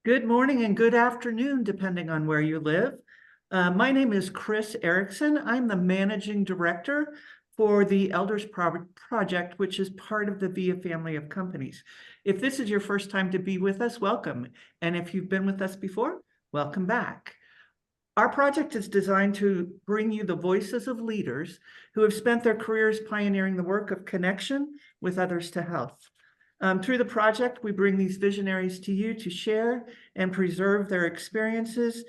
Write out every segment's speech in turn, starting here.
Good morning and good afternoon, depending on where you live. My name is Chris Erickson. I'm the Managing Director for the Elders Project, which is part of the VIA family of companies. If this is your first time to be with us, welcome. And if you've been with us before, welcome back. Our project is designed to bring you the voices of leaders who have spent their careers pioneering the work of connection with others to health. Through the project, we bring these visionaries to you to share and preserve their experiences,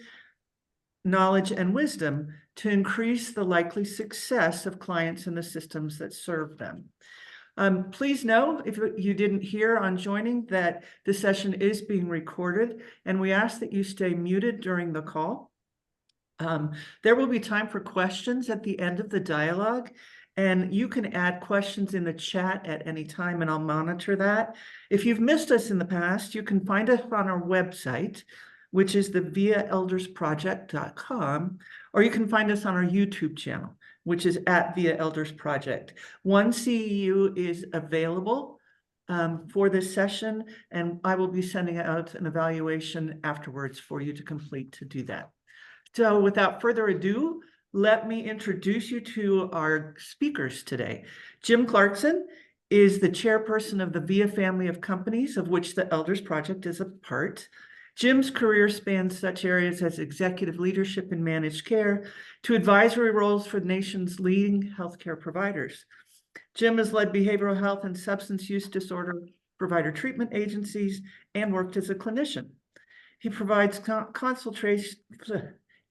knowledge, and wisdom to increase the likely success of clients and the systems that serve them. Please know, if you didn't hear on joining, that the session is being recorded, and we ask that you stay muted during the call. There will be time for questions at the end of the dialogue. And you can add questions in the chat at any time, and I'll monitor that. If you've missed us in the past, you can find us on our website, which is the viaeldersproject.com, or you can find us on our YouTube channel, which is at Via Elders Project. One CEU is available for this session, and I will be sending out an evaluation afterwards for you to complete to do that. So without further ado, let me introduce you to our speakers today. Jim Clarkson is the chairperson of the VIA family of companies, of which the Elders Project is a part. Jim's career spans such areas as executive leadership in managed care to advisory roles for the nation's leading healthcare providers. Jim has led behavioral health and substance use disorder provider treatment agencies and worked as a clinician. He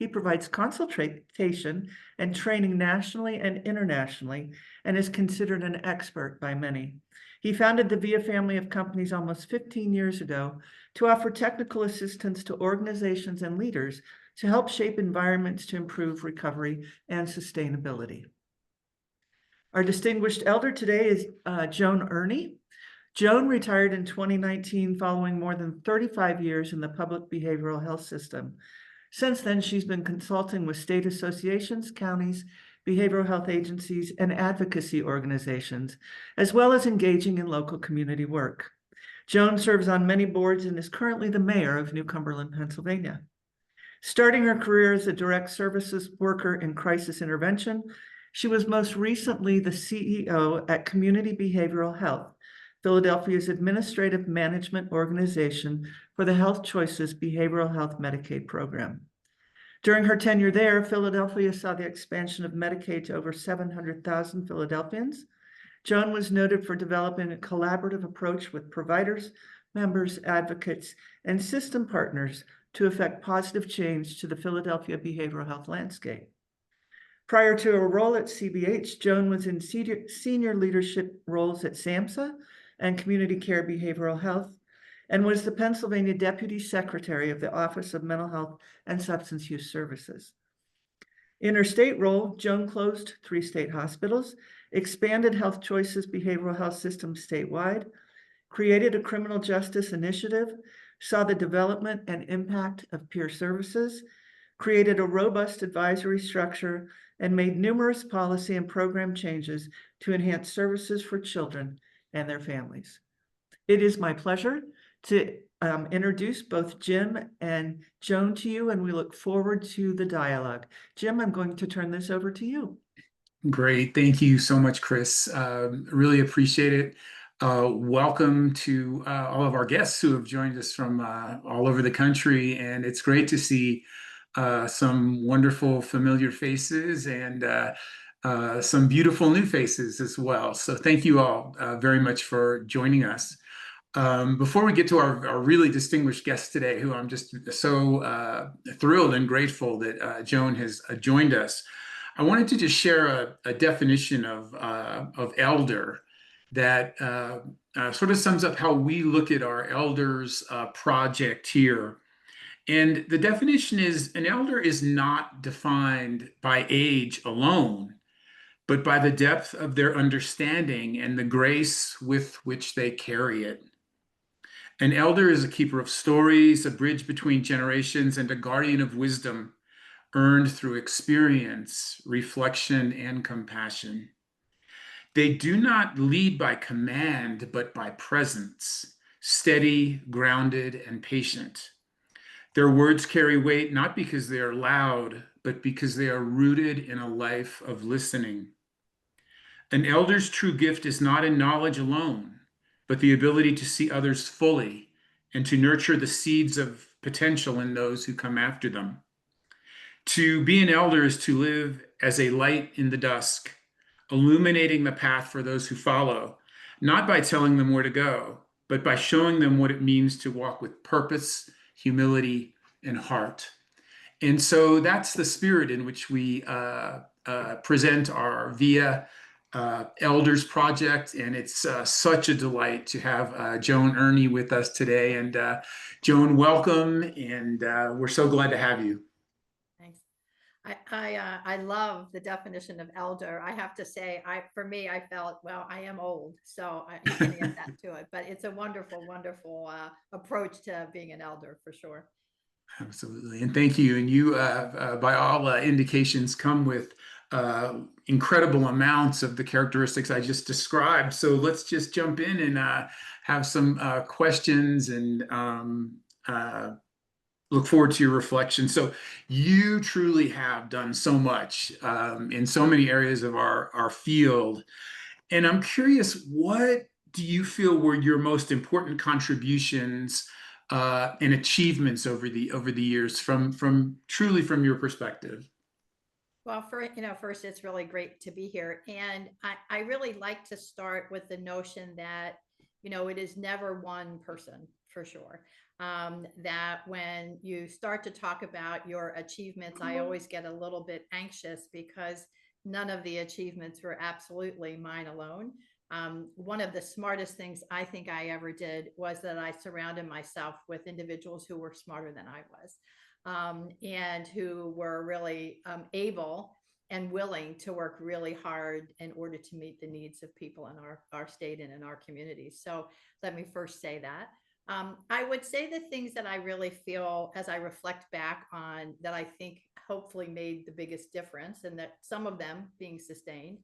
provides consultation and training nationally and internationally, and is considered an expert by many. He founded the VIA family of companies almost 15 years ago to offer technical assistance to organizations and leaders to help shape environments to improve recovery and sustainability. Our distinguished elder today is Joan Erney. Joan retired in 2019 following more than 35 years in the public behavioral health system. Since then, she's been consulting with state associations, counties, behavioral health agencies, and advocacy organizations, as well as engaging in local community work. Joan serves on many boards and is currently the mayor of New Cumberland, Pennsylvania. Starting her career as a direct services worker in crisis intervention, she was most recently the CEO at Community Behavioral Health, Philadelphia's administrative management organization for the HealthChoices behavioral health Medicaid program. During her tenure there, Philadelphia saw the expansion of Medicaid to over 700,000 Philadelphians. Joan was noted for developing a collaborative approach with providers, members, advocates, and system partners to effect positive change to the Philadelphia behavioral health landscape. Prior to her role at CBH, Joan was in senior leadership roles at SAMHSA and Community Care Behavioral Health, and was the Pennsylvania Deputy Secretary of the Office of Mental Health and Substance Use Services. In her state role, Joan closed 3 state hospitals, expanded HealthChoices behavioral health system statewide, created a criminal justice initiative, saw the development and impact of peer services, created a robust advisory structure, and made numerous policy and program changes to enhance services for children and their families. It is my pleasure to introduce both Jim and Joan to you, and we look forward to the dialogue. Jim, I'm going to turn this over to you. Great. Thank you so much, Chris. Really appreciate it. Welcome to all of our guests who have joined us from all over the country, and it's great to see some wonderful familiar faces and some beautiful new faces as well. So thank you all very much for joining us. Before we get to our really distinguished guest today, who I'm just so thrilled and grateful that Joan has joined us, I wanted to just share a definition of elder that sort of sums up how we look at our elders project here. And the definition is, an elder is not defined by age alone, but by the depth of their understanding and the grace with which they carry it. An elder is a keeper of stories, a bridge between generations, and a guardian of wisdom earned through experience, reflection, and compassion. They do not lead by command, but by presence, steady, grounded, and patient. Their words carry weight not because they are loud, but because they are rooted in a life of listening. An elder's true gift is not in knowledge alone, but the ability to see others fully and to nurture the seeds of potential in those who come after them. To be an elder is to live as a light in the dusk, illuminating the path for those who follow, not by telling them where to go, but by showing them what it means to walk with purpose, humility, and heart. And so that's the spirit in which we present our VIA Elders Project. And it's such a delight to have Joan Erney with us today. And Joan, welcome. And we're so glad to have you. Thanks. I love the definition of elder. I have to say, for me, I felt, well, I am old, so I can add that to it. But it's a wonderful, wonderful approach to being an elder for sure. Absolutely. And thank you. And you, by all indications, come with incredible amounts of the characteristics I just described. So let's just jump in and have some questions and look forward to your reflection. So you truly have done so much in so many areas of our field. And I'm curious, what do you feel were your most important contributions and achievements over the years from truly from your perspective? Well, first, it's really great to be here. And I really like to start with the notion that, it is never one person for sure. That when you start to talk about your achievements, I always get a little bit anxious because none of the achievements were absolutely mine alone. One of the smartest things I think I ever did was that I surrounded myself with individuals who were smarter than I was, and who were really able and willing to work really hard in order to meet the needs of people in our state and in our communities. So let me first say that. I would say the things that I really feel as I reflect back on that I think hopefully made the biggest difference, and that some of them being sustained,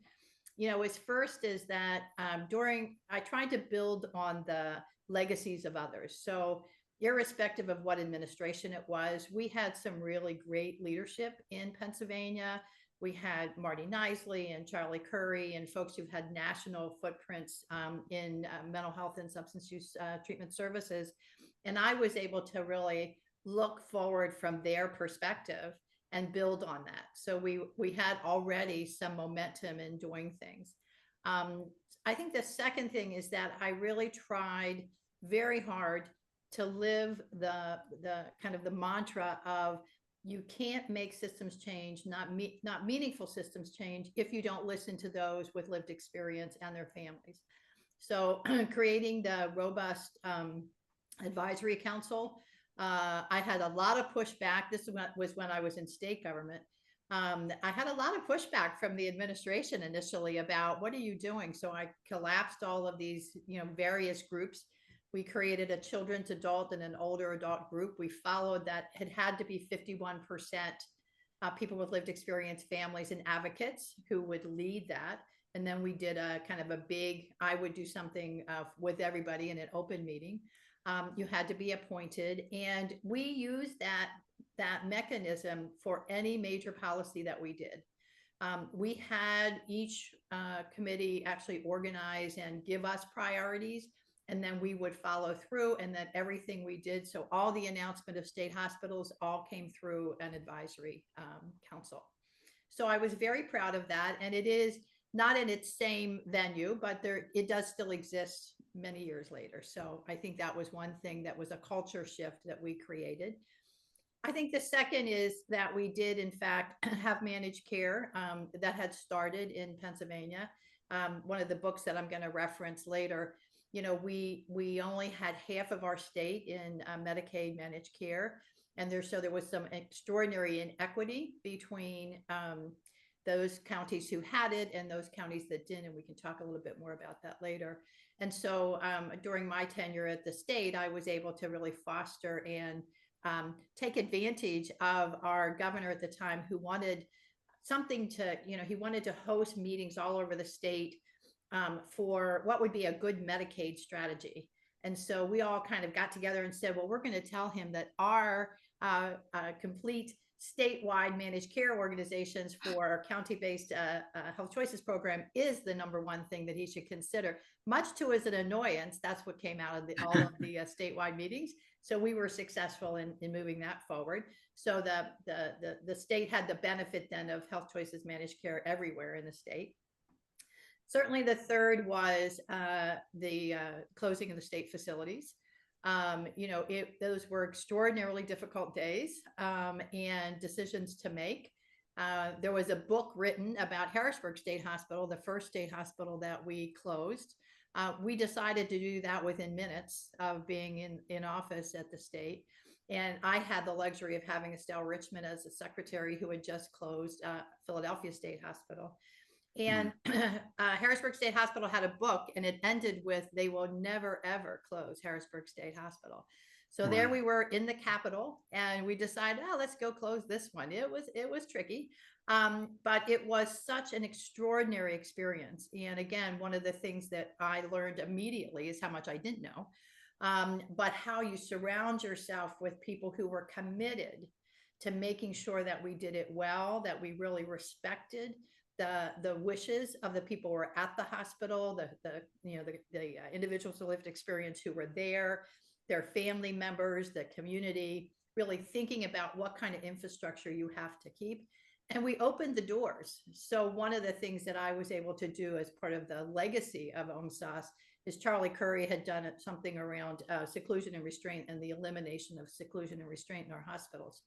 is that I tried to build on the legacies of others. So irrespective of what administration it was, we had some really great leadership in Pennsylvania. We had Marty Nisley and Charlie Curry and folks who've had national footprints in mental health and substance use treatment services. And I was able to really look forward from their perspective and build on that. So we had already some momentum in doing things. I think the second thing is that I really tried very hard to live the kind of the mantra of, you can't make systems change, not meaningful systems change, if you don't listen to those with lived experience and their families. So creating the robust advisory council, I had a lot of pushback. This was when I was in state government. I had a lot of pushback from the administration initially about, what are you doing? So I collapsed all of these, various groups. We created a children's adult and an older adult group. We followed that. It had to be 51% people with lived experience, families, and advocates who would lead that. And then we did a kind of a big, I would do something with everybody in an open meeting. You had to be appointed. And we used that mechanism for any major policy that we did. We had each committee actually organize and give us priorities, and then we would follow through, and then everything we did. So all the announcement of state hospitals all came through an advisory council. So I was very proud of that. And it is not in its same venue, but it does still exist many years later. So I think that was one thing that was a culture shift that we created. I think the second is that we did, in fact, have managed care that had started in Pennsylvania. One of the books that I'm going to reference later, we only had half of our state in Medicaid managed care. And there was some extraordinary inequity between those counties who had it and those counties that didn't. And we can talk a little bit more about that later. And so during my tenure at the state, I was able to really foster and take advantage of our governor at the time, who wanted something to, he wanted to host meetings all over the state for what would be a good Medicaid strategy. And so we all kind of got together and said, well, we're going to tell him that our complete statewide managed care organizations for our county-based Health Choices program is the #1 thing that he should consider. Much to his annoyance, that's what came out of all of the statewide meetings. So we were successful in moving that forward. So the state had the benefit then of Health Choices managed care everywhere in the state. Certainly the third was the closing of the state facilities. Those were extraordinarily difficult days and decisions to make. There was a book written about Harrisburg State Hospital, the first state hospital that we closed. We decided to do that within minutes of being in office at the state. And I had the luxury of having Estelle Richmond as a secretary who had just closed Philadelphia State Hospital. And Harrisburg State Hospital had a book, and it ended with, "They will never, ever close Harrisburg State Hospital." So there we were in the Capitol, and we decided, oh, let's go close this one. It was tricky, but it was such an extraordinary experience. And again, one of the things that I learned immediately is how much I didn't know, but how you surround yourself with people who were committed to making sure that we did it well, that we really respected the wishes of the people who were at the hospital, the individuals who lived experience who were there, their family members, the community, really thinking about what kind of infrastructure you have to keep. And we opened the doors. So one of the things that I was able to do as part of the legacy of OMSAS is Charlie Curry had done something around seclusion and restraint and the elimination of seclusion and restraint in our hospitals.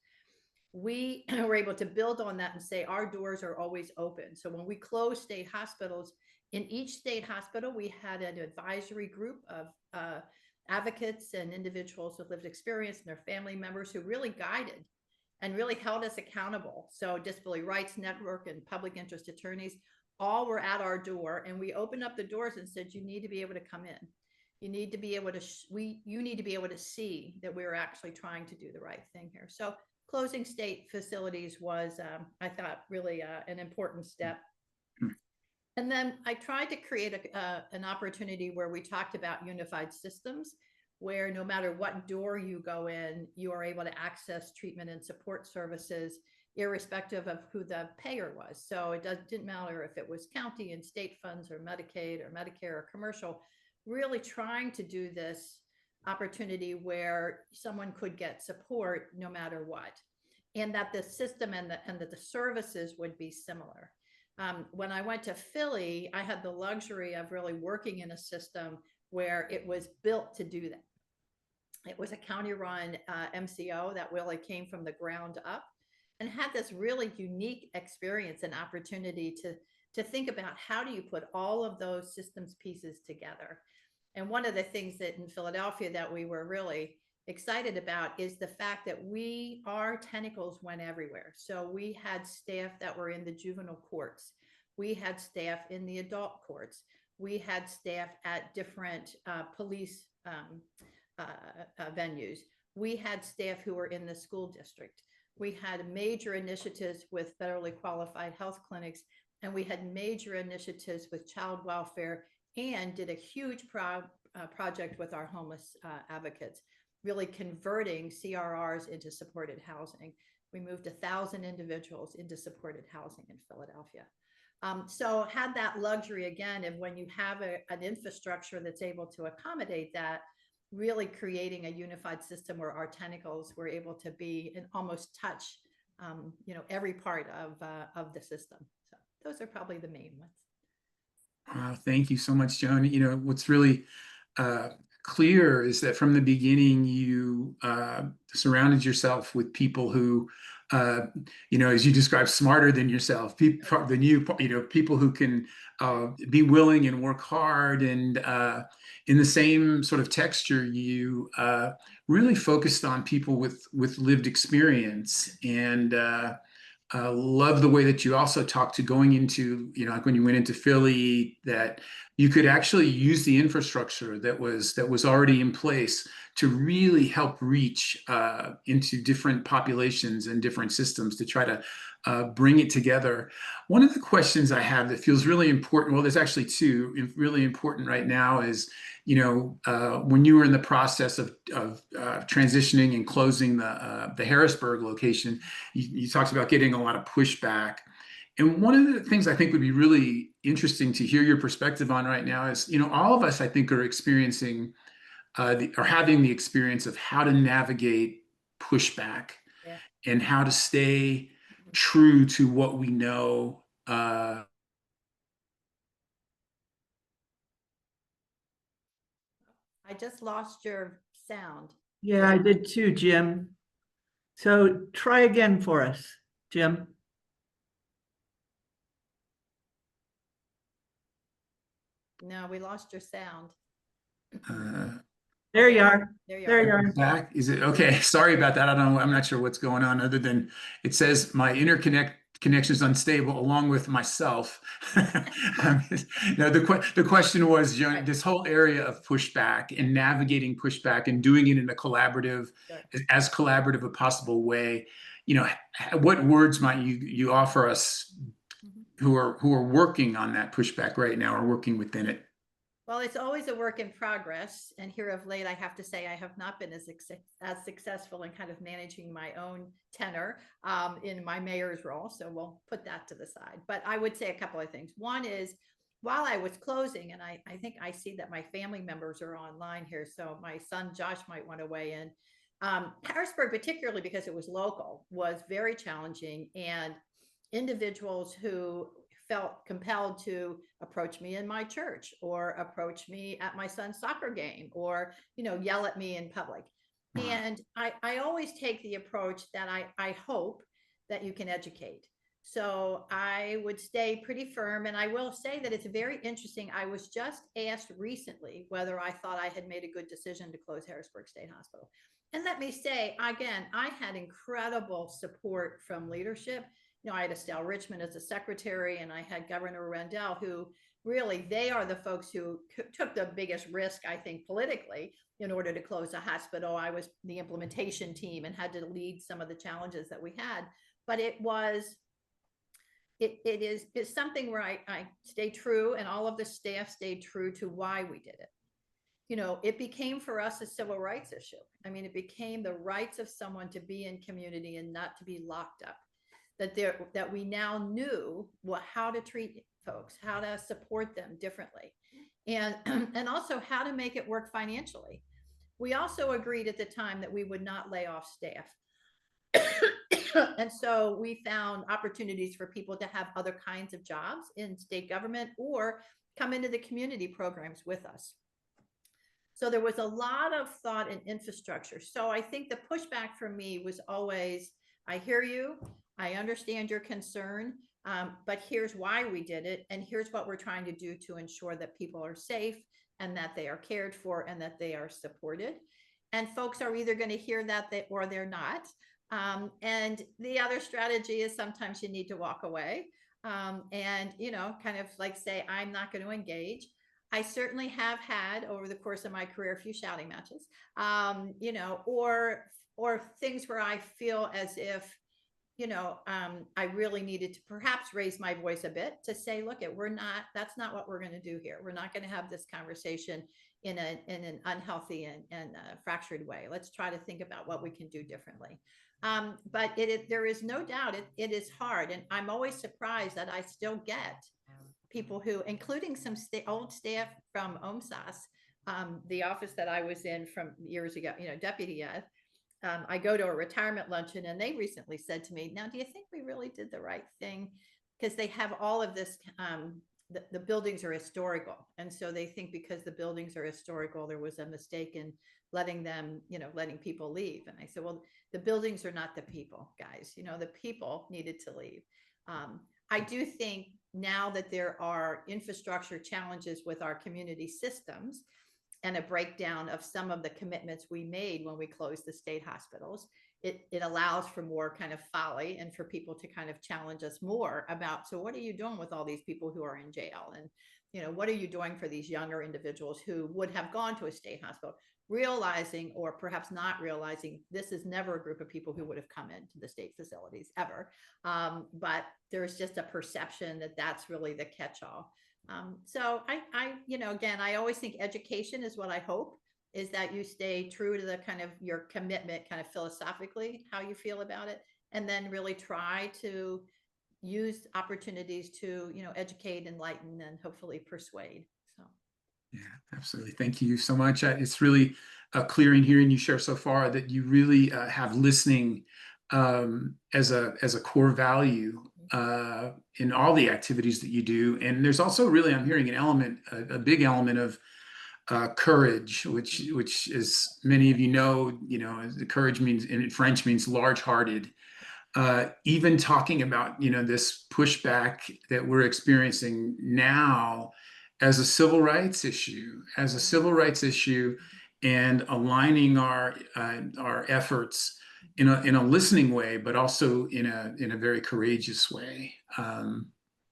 We were able to build on that and say our doors are always open. So when we closed state hospitals, in each state hospital, we had an advisory group of advocates and individuals with lived experience and their family members who really guided and really held us accountable. So Disability Rights Network and public interest attorneys all were at our door, and we opened up the doors and said, you need to be able to come in. You need to be able to, you need to be able to see that we're actually trying to do the right thing here. So closing state facilities was, I thought, really an important step. And then I tried to create an opportunity where we talked about unified systems, where no matter what door you go in, you are able to access treatment and support services, irrespective of who the payer was. So it didn't matter if it was county and state funds or Medicaid or Medicare or commercial, really trying to do this opportunity where someone could get support no matter what, and that the system and that the services would be similar. When I went to Philly, I had the luxury of really working in a system where it was built to do that. It was a county-run MCO that really came from the ground up and had this really unique experience and opportunity to think about how do you put all of those systems pieces together. And one of the things that in Philadelphia that we were really excited about is the fact that our tentacles went everywhere. So we had staff that were in the juvenile courts. We had staff in the adult courts. We had staff at different police venues. We had staff who were in the school district. We had major initiatives with federally qualified health clinics, and we had major initiatives with child welfare, and did a huge project with our homeless advocates, really converting CRRs into supported housing. We moved 1,000 individuals into supported housing in Philadelphia. So had that luxury again of when you have an infrastructure that's able to accommodate that, really creating a unified system where our tentacles were able to be and almost touch, every part of the system. So those are probably the main ones. Thank you so much, Joan. What's really clear is that from the beginning, you surrounded yourself with people who, as you described, smarter than yourself, people who can be willing and work hard. And in the same sort of texture, you really focused on people with lived experience. And love the way that you also talked to going into, like when you went into Philly, that you could actually use the infrastructure that was already in place to really help reach into different populations and different systems to try to bring it together. One of the questions I have that feels really important, well, there's actually two really important right now is, when you were in the process of transitioning and closing the Harrisburg location, you talked about getting a lot of pushback. And one of the things I think would be really interesting to hear your perspective on right now is, all of us, I think, are experiencing or having the experience of how to navigate pushback Yeah. and how to stay true to what we know. I just lost your sound. Yeah, I did too, Jim. So try again for us, Jim. No, we lost your sound. There you are. There you There you are. are. Back? Is it okay? Sorry about that. I don't know. I'm not sure what's going on other than it says my connection is unstable along with myself. No, the question was, Right. this whole area of pushback and navigating pushback and doing it in a collaborative, Sure. as collaborative a possible way. What words might you offer us who are working on that pushback right now or working within it? Well, it's always a work in progress. And here of late, I have to say, I have not been as successful in kind of managing my own tenor in my mayor's role. So we'll put that to the side. But I would say a couple of things. One is, while I was closing, and I think I see that my family members are online here. So my son, Josh, might want to weigh in. Harrisburg, particularly because it was local, was very challenging. And individuals who felt compelled to approach me in my church or approach me at my son's soccer game or, yell at me in public. And I always take the approach that I hope that you can educate. So I would stay pretty firm. And I will say that it's very interesting. I was just asked recently whether I thought I had made a good decision to close Harrisburg State Hospital. And let me say, again, I had incredible support from leadership. I had Estelle Richmond as a secretary, and I had Governor Rendell, who really, they are the folks who took the biggest risk, I think, politically, in order to close the hospital. I was the implementation team and had to lead some of the challenges that we had. But it's something where I stay true, and all of the staff stayed true to why we did it. It became for us a civil rights issue. I mean, it became the rights of someone to be in community and not to be locked up. That we now knew how to treat folks, how to support them differently, and also how to make it work financially. We also agreed at the time that we would not lay off staff. And so we found opportunities for people to have other kinds of jobs in state government or come into the community programs with us. So there was a lot of thought in infrastructure. So I think the pushback for me was always, I hear you. I understand your concern, but here's why we did it. And here's what we're trying to do to ensure that people are safe and that they are cared for and that they are supported. And folks are either going to hear that or they're not. And the other strategy is sometimes you need to walk away and, kind of like say, I'm not going to engage. I certainly have had over the course of my career a few shouting matches, or things where I feel as if, I really needed to perhaps raise my voice a bit to say, look, that's not what we're going to do here. We're not going to have this conversation in an unhealthy and fractured way. Let's try to think about what we can do differently. But there is no doubt it is hard. And I'm always surprised that I still get people who, including some old staff from OMSAS, the office that I was in from years ago, deputy ed. I go to a retirement luncheon and they recently said to me, now, do you think we really did the right thing? Because they have all of this, the buildings are historical. And so they think because the buildings are historical, there was a mistake in letting them, letting people leave. And I said, well, the buildings are not the people, guys. The people needed to leave. I do think now that there are infrastructure challenges with our community systems, and a breakdown of some of the commitments we made when we closed the state hospitals, it allows for more kind of folly and for people to kind of challenge us more about, so what are you doing with all these people who are in jail? And, what are you doing for these younger individuals who would have gone to a state hospital? realizing, or perhaps not realizing, this is never a group of people who would have come into the state facilities ever. But there's just a perception that that's really the catch-all. So again, I always think education is what I hope is that you stay true to the kind of your commitment, kind of philosophically, how you feel about it, and then really try to use opportunities to, educate, enlighten, and hopefully persuade. So. Yeah, absolutely. Thank you so much. It's really clear in hearing you share so far that you really have listening as a core value in all the activities that you do. And there's also really, I'm hearing a big element of courage, which as many of you know, the courage means in French means large-hearted. Even talking about, this pushback that we're experiencing now as a civil rights issue, and aligning our efforts in a listening way, but also in a very courageous way. And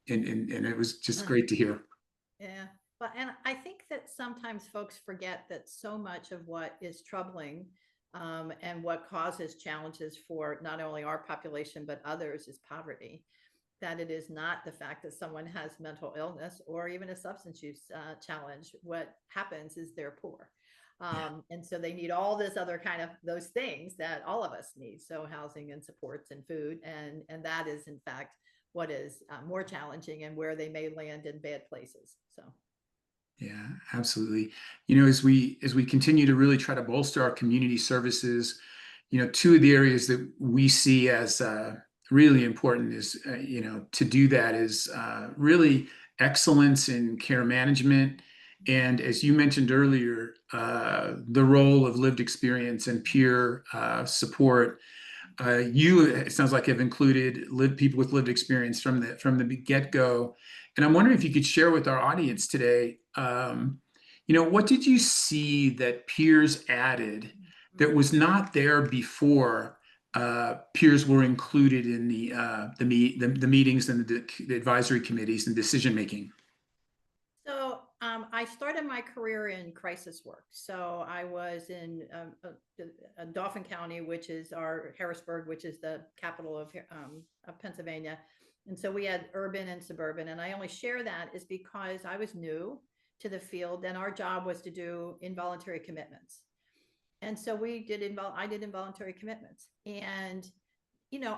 it was just great to hear. Yeah. But, and I think that sometimes folks forget that so much of what is troubling and what causes challenges for not only our population, but others is poverty. That it is not the fact that someone has mental illness or even a substance use challenge. What happens is they're poor. And so they need all this other kind of those things that all of us need. So housing and supports and food. And that is in fact what is more challenging and where they may land in bad places. So. Yeah, absolutely. As we continue to really try to bolster our community services, two of the areas that we see as really important is, to do that is really excellence in care management. And as you mentioned earlier, the role of lived experience and peer support. It sounds like, have included people with lived experience from the get-go. And I'm wondering if you could share with our audience today, what did you see that peers added that was not there before peers were included in the meetings and the advisory committees and decision making? So I started my career in crisis work. So I was in Dauphin County, which is Harrisburg, which is the capital of Pennsylvania. And so we had urban and suburban. And I only share that is because I was new to the field and our job was to do involuntary commitments. And so I did involuntary commitments. And,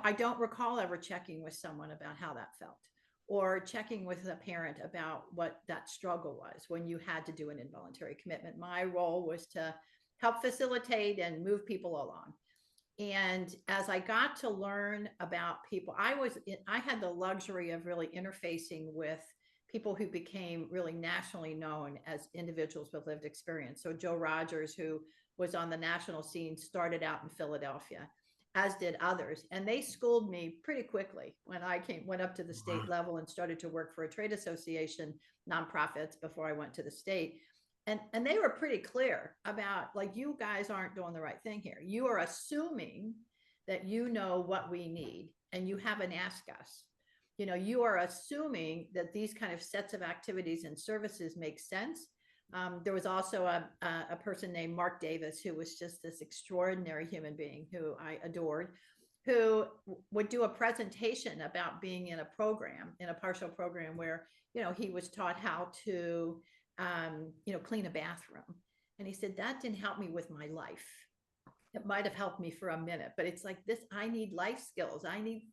I don't recall ever checking with someone about how that felt, or checking with a parent about what that struggle was when you had to do an involuntary commitment. My role was to help facilitate and move people along. And as I got to learn about people, I had the luxury of really interfacing with people who became really nationally known as individuals with lived experience. So Joe Rogers, who was on the national scene, started out in Philadelphia, as did others. And they schooled me pretty quickly when I went up to the state level and started to work for a trade association, nonprofits, before I went to the state. And they were pretty clear about, like, you guys aren't doing the right thing here. You are assuming that you know what we need and you haven't asked us. You are assuming that these kind of sets of activities and services make sense. There was also a person named Mark Davis, who was just this extraordinary human being who I adored, who would do a presentation about being in a partial program where, he was taught how to, clean a bathroom. And he said, that didn't help me with my life. It might have helped me for a minute, but it's like this, I need life skills. I need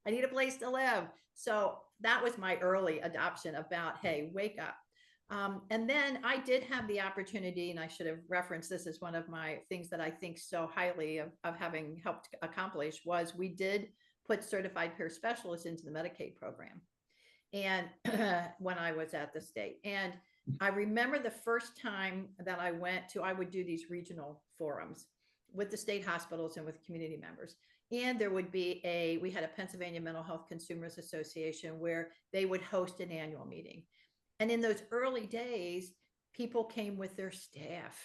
a place to live. So that was my early adoption about, hey, wake up. And then I did have the opportunity, and I should have referenced this as one of my things that I think so highly of having helped accomplish, was we did put certified peer specialists into the Medicaid program. And when I was at the state, and I remember the first time that I would do these regional forums with the state hospitals and with community members. And there would be we had a Pennsylvania Mental Health Consumers Association where they would host an annual meeting. And in those early days, people came with their staff.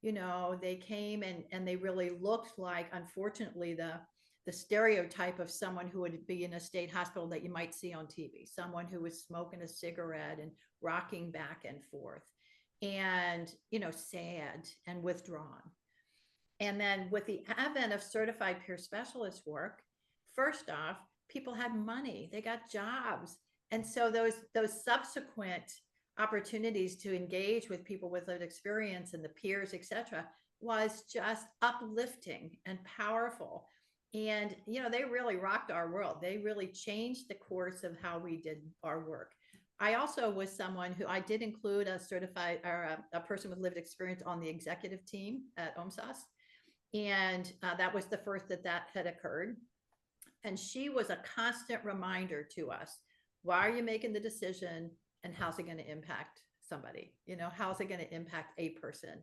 They came and they really looked like, unfortunately, the stereotype of someone who would be in a state hospital that you might see on TV, someone who was smoking a cigarette and rocking back and forth. and, sad and withdrawn. And then with the advent of certified peer specialist work, first off, people had money, they got jobs. And so those subsequent opportunities to engage with people with lived experience and the peers, etc., was just uplifting and powerful. And, they really rocked our world. They really changed the course of how we did our work. I also was someone who I did include a certified or a person with lived experience on the executive team at OMSAS. And that was the first that had occurred. And she was a constant reminder to us, why are you making the decision and how's it going to impact somebody? How's it going to impact a person?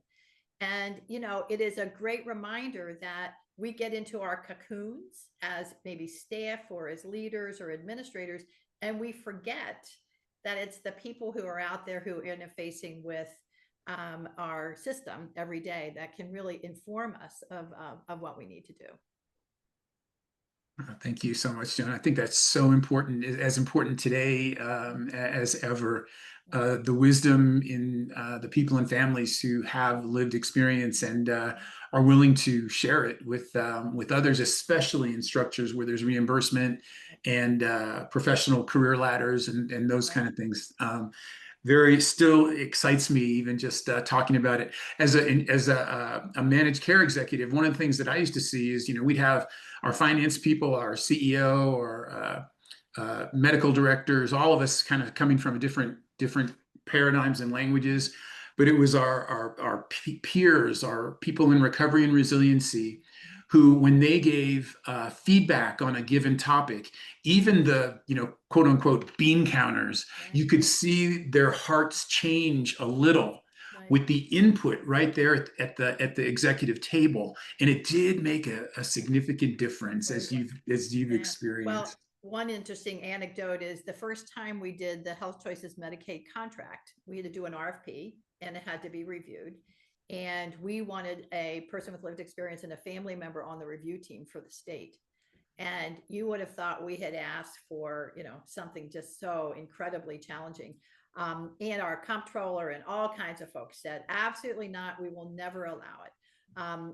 And, it is a great reminder that we get into our cocoons as maybe staff or as leaders or administrators, and we forget that it's the people who are out there who are interfacing with our system every day that can really inform us of what we need to do. Thank you so much, Joan. I think that's so important, as important today as ever. The wisdom in the people and families who have lived experience and are willing to share it with others, especially in structures where there's reimbursement and professional career ladders and those kind of things. Very still excites me even just talking about it as a managed care executive. One of the things that I used to see is, we'd have our finance people, our CEO, or medical directors, all of us kind of coming from different paradigms and languages, but it was our peers, our people in recovery and resiliency, who, when they gave feedback on a given topic, even the, quote unquote bean counters, you could see their hearts change a little with the input right there at the executive table. And it did make a significant difference as you've experienced. Well, one interesting anecdote is the first time we did the HealthChoices Medicaid contract, we had to do an RFP and it had to be reviewed. And we wanted a person with lived experience and a family member on the review team for the state. And you would have thought we had asked for, something just so incredibly challenging. And our comptroller and all kinds of folks said, absolutely not. We will never allow it.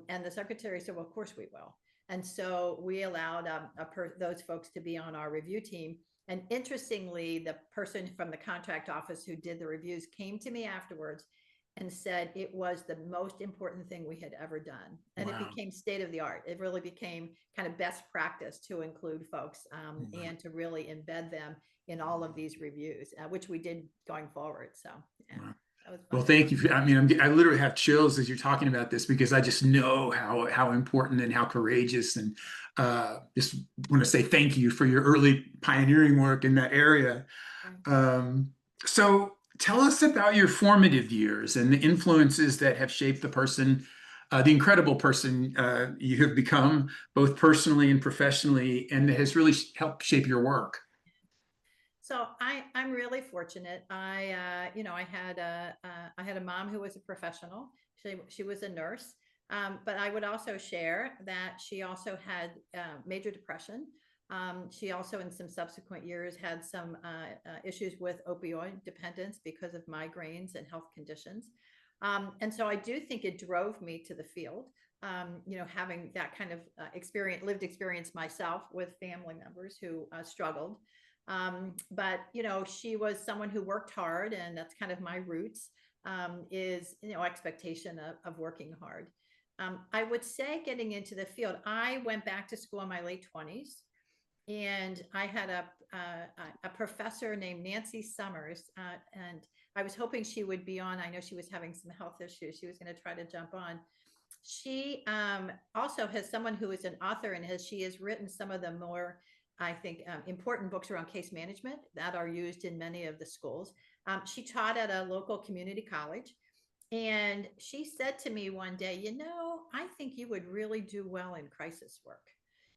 And the secretary said, well, of course we will. And so we allowed those folks to be on our review team. And interestingly, the person from the contract office who did the reviews came to me afterwards and said it was the most important thing we had ever done. And It became state of the art. It really became kind of best practice to include folks and to really embed them in all of these reviews, which we did going forward. So, yeah. Well, thank you. I mean, I literally have chills as you're talking about this, because I just know how important and how courageous, and just want to say thank you for your early pioneering work in that area. So tell us about your formative years and the influences that have shaped the incredible person you have become, both personally and professionally, and that has really helped shape your work. So I'm really fortunate. I had a mom who was a professional. She was a nurse, but I would also share that she also had major depression. She also, in some subsequent years, had some issues with opioid dependence because of migraines and health conditions. And so I do think it drove me to the field. Having that kind of lived experience myself with family members who struggled. But she was someone who worked hard, and that's kind of my roots, is expectation of working hard. I would say getting into the field, I went back to school in my late 20s, and I had a professor named Nancy Summers, and I was hoping she would be on. I know she was having some health issues. She was going to try to jump on. She also has someone who is an author, and she has written some of the more, I think, important books around case management that are used in many of the schools. She taught at a local community college, and she said to me one day, I think you would really do well in crisis work.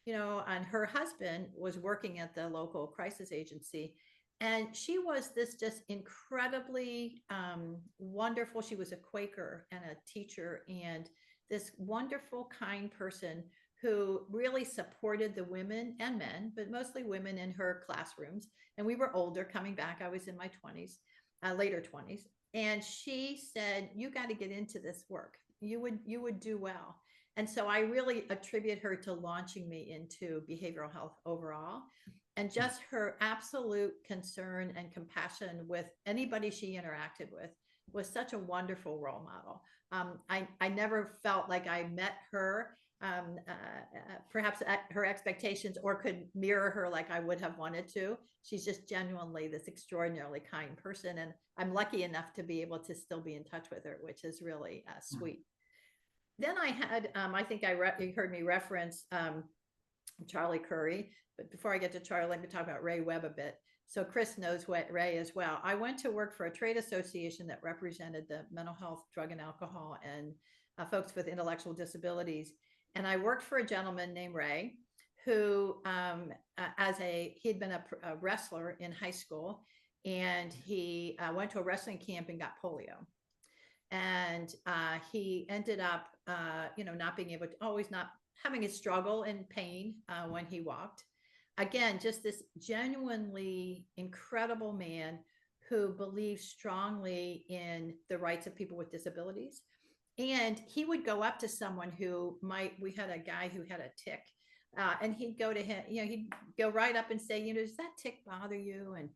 And her husband was working at the local crisis agency, and she was this just incredibly wonderful. She was a Quaker and a teacher, and this wonderful, kind person who really supported the women and men, but mostly women, in her classrooms. And we were older coming back. I was in my 20s, later 20s. And she said, you got to get into this work. You would do well. And so I really attribute her to launching me into behavioral health overall, and just her absolute concern and compassion with anybody she interacted with was such a wonderful role model. I never felt like I met her, perhaps at her expectations, or could mirror her like I would have wanted to. She's just genuinely this extraordinarily kind person. And I'm lucky enough to be able to still be in touch with her, which is really sweet. Then I had, I think you heard me reference Charlie Curry. But before I get to Charlie, let me talk about Ray Webb a bit. So Chris knows what Ray as well. I went to work for a trade association that represented the mental health, drug and alcohol, and folks with intellectual disabilities. And I worked for a gentleman named Ray, who he'd been a wrestler in high school, and he went to a wrestling camp and got polio. And he ended up, not being able to, always not having a struggle and pain when he walked. Again, just this genuinely incredible man who believes strongly in the rights of people with disabilities. And he would go up to someone we had a guy who had a tick, and he'd go to him, he'd go right up and say, does that tick bother you? And,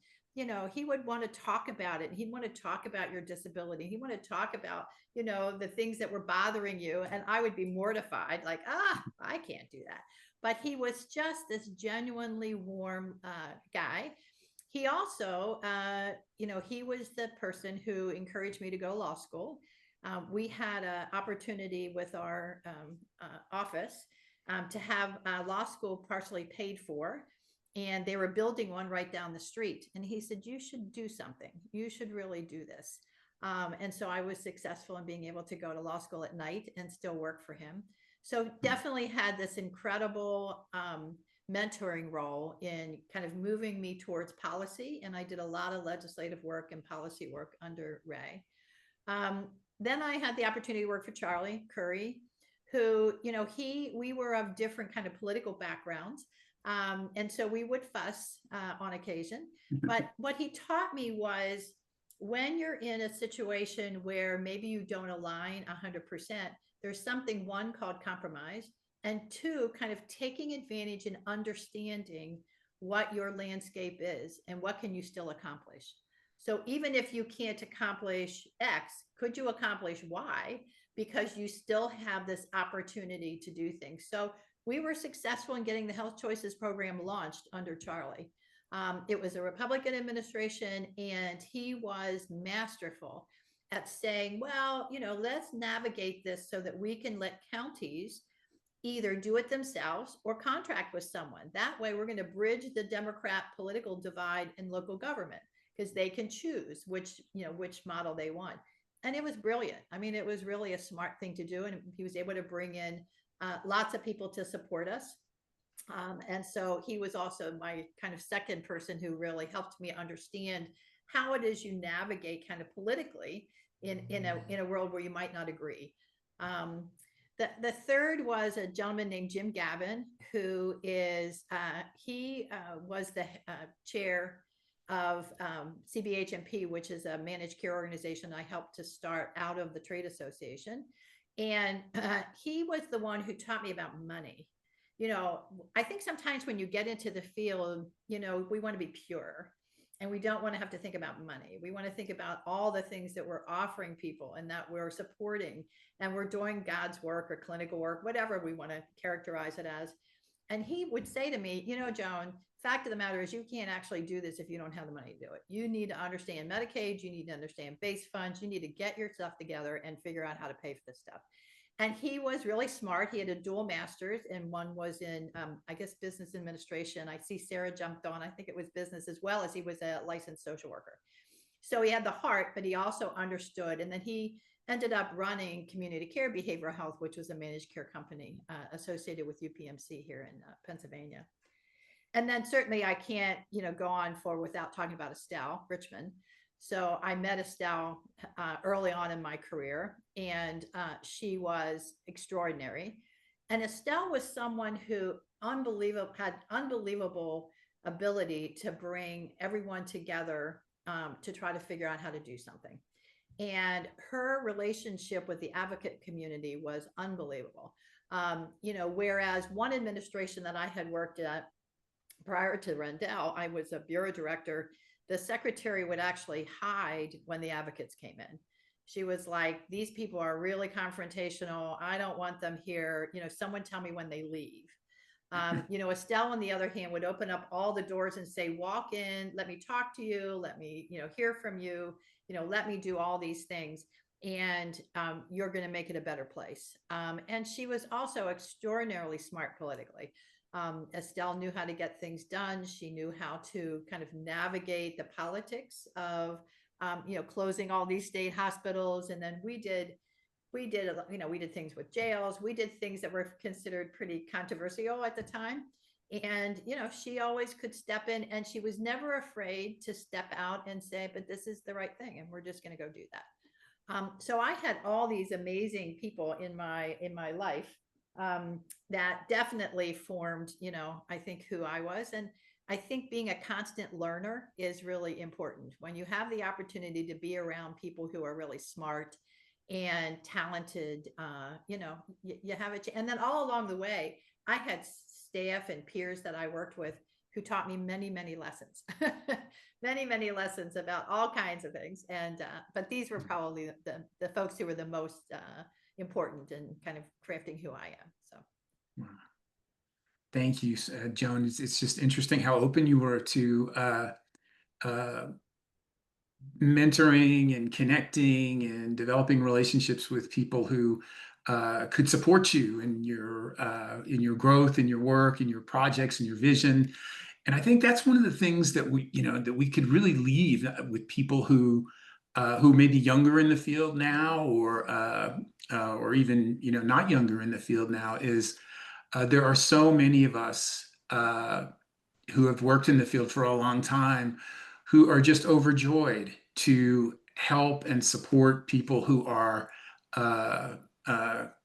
he would want to talk about it. He'd want to talk about your disability. He wanted to talk about, the things that were bothering you. And I would be mortified, like, I can't do that. But he was just this genuinely warm guy. He also, he was the person who encouraged me to go to law school. We had an opportunity with our office to have law school partially paid for, and they were building one right down the street. And he said, you should do something. You should really do this. And so I was successful in being able to go to law school at night and still work for him. So definitely had this incredible mentoring role in kind of moving me towards policy. And I did a lot of legislative work and policy work under Ray. Then I had the opportunity to work for Charlie Curry, who, we were of different kind of political backgrounds. And so we would fuss on occasion. But what he taught me was, when you're in a situation where maybe you don't align 100%, there's something, one, called compromise, and two, kind of taking advantage and understanding what your landscape is and what can you still accomplish. So even if you can't accomplish X, could you accomplish Y? Because you still have this opportunity to do things. So we were successful in getting the HealthChoices program launched under Charlie. It was a Republican administration, and he was masterful at saying, well, let's navigate this so that we can let counties either do it themselves or contract with someone. That way, we're going to bridge the Democrat political divide in local government, because they can choose which model they want. And it was brilliant. I mean, it was really a smart thing to do. And he was able to bring in lots of people to support us. And so he was also my kind of second person who really helped me understand how it is you navigate kind of politically in a world where you might not agree. The third was a gentleman named Jim Gavin, who is, he was the chair of CBHMP, which is a managed care organization I helped to start out of the trade association. And he was the one who taught me about money. I think sometimes when you get into the field, we want to be pure, and we don't want to have to think about money. We want to think about all the things that we're offering people and that we're supporting, and we're doing God's work or clinical work, whatever we want to characterize it as. And he would say to me, Joan, fact of the matter is, you can't actually do this if you don't have the money to do it. You need to understand Medicaid. You need to understand base funds. You need to get your stuff together and figure out how to pay for this stuff. And he was really smart. He had a dual master's, and one was in, I guess, business administration. I see Sarah jumped on. I think it was business, as well as he was a licensed social worker. So he had the heart, but he also understood. And then he ended up running Community Care Behavioral Health, which was a managed care company associated with UPMC here in Pennsylvania. And then certainly I can't, go on for without talking about Estelle Richmond. So I met Estelle early on in my career, and she was extraordinary. And Estelle was someone who had unbelievable ability to bring everyone together to try to figure out how to do something. And her relationship with the advocate community was unbelievable. Whereas one administration that I had worked at prior to Rendell, I was a bureau director. The secretary would actually hide when the advocates came in. She was like, these people are really confrontational. I don't want them here. Someone tell me when they leave. Estelle, on the other hand, would open up all the doors and say, walk in, let me talk to you, let me, hear from you, let me do all these things. And you're going to make it a better place. And she was also extraordinarily smart politically. Estelle knew how to get things done. She knew how to kind of navigate the politics of, closing all these state hospitals. And then we did things with jails. We did things that were considered pretty controversial at the time. And, she always could step in, and she was never afraid to step out and say, but this is the right thing, and we're just going to go do that. So I had all these amazing people in my life that definitely formed, I think who I was. And I think being a constant learner is really important. When you have the opportunity to be around people who are really smart and talented, you have it. And then all along the way, I had staff and peers that I worked with who taught me many, many lessons, many lessons about all kinds of things. And, but these were probably the folks who were the most important in kind of crafting who I am. So. Wow. Thank you, Joan. It's just interesting how open you were to mentoring and connecting and developing relationships with people who could support you in your growth, in your work, in your projects, in your vision. And I think that's one of the things that we could really leave with people who may be younger in the field now, or even not younger in the field now, is there are so many of us who have worked in the field for a long time who are just overjoyed to help and support people who are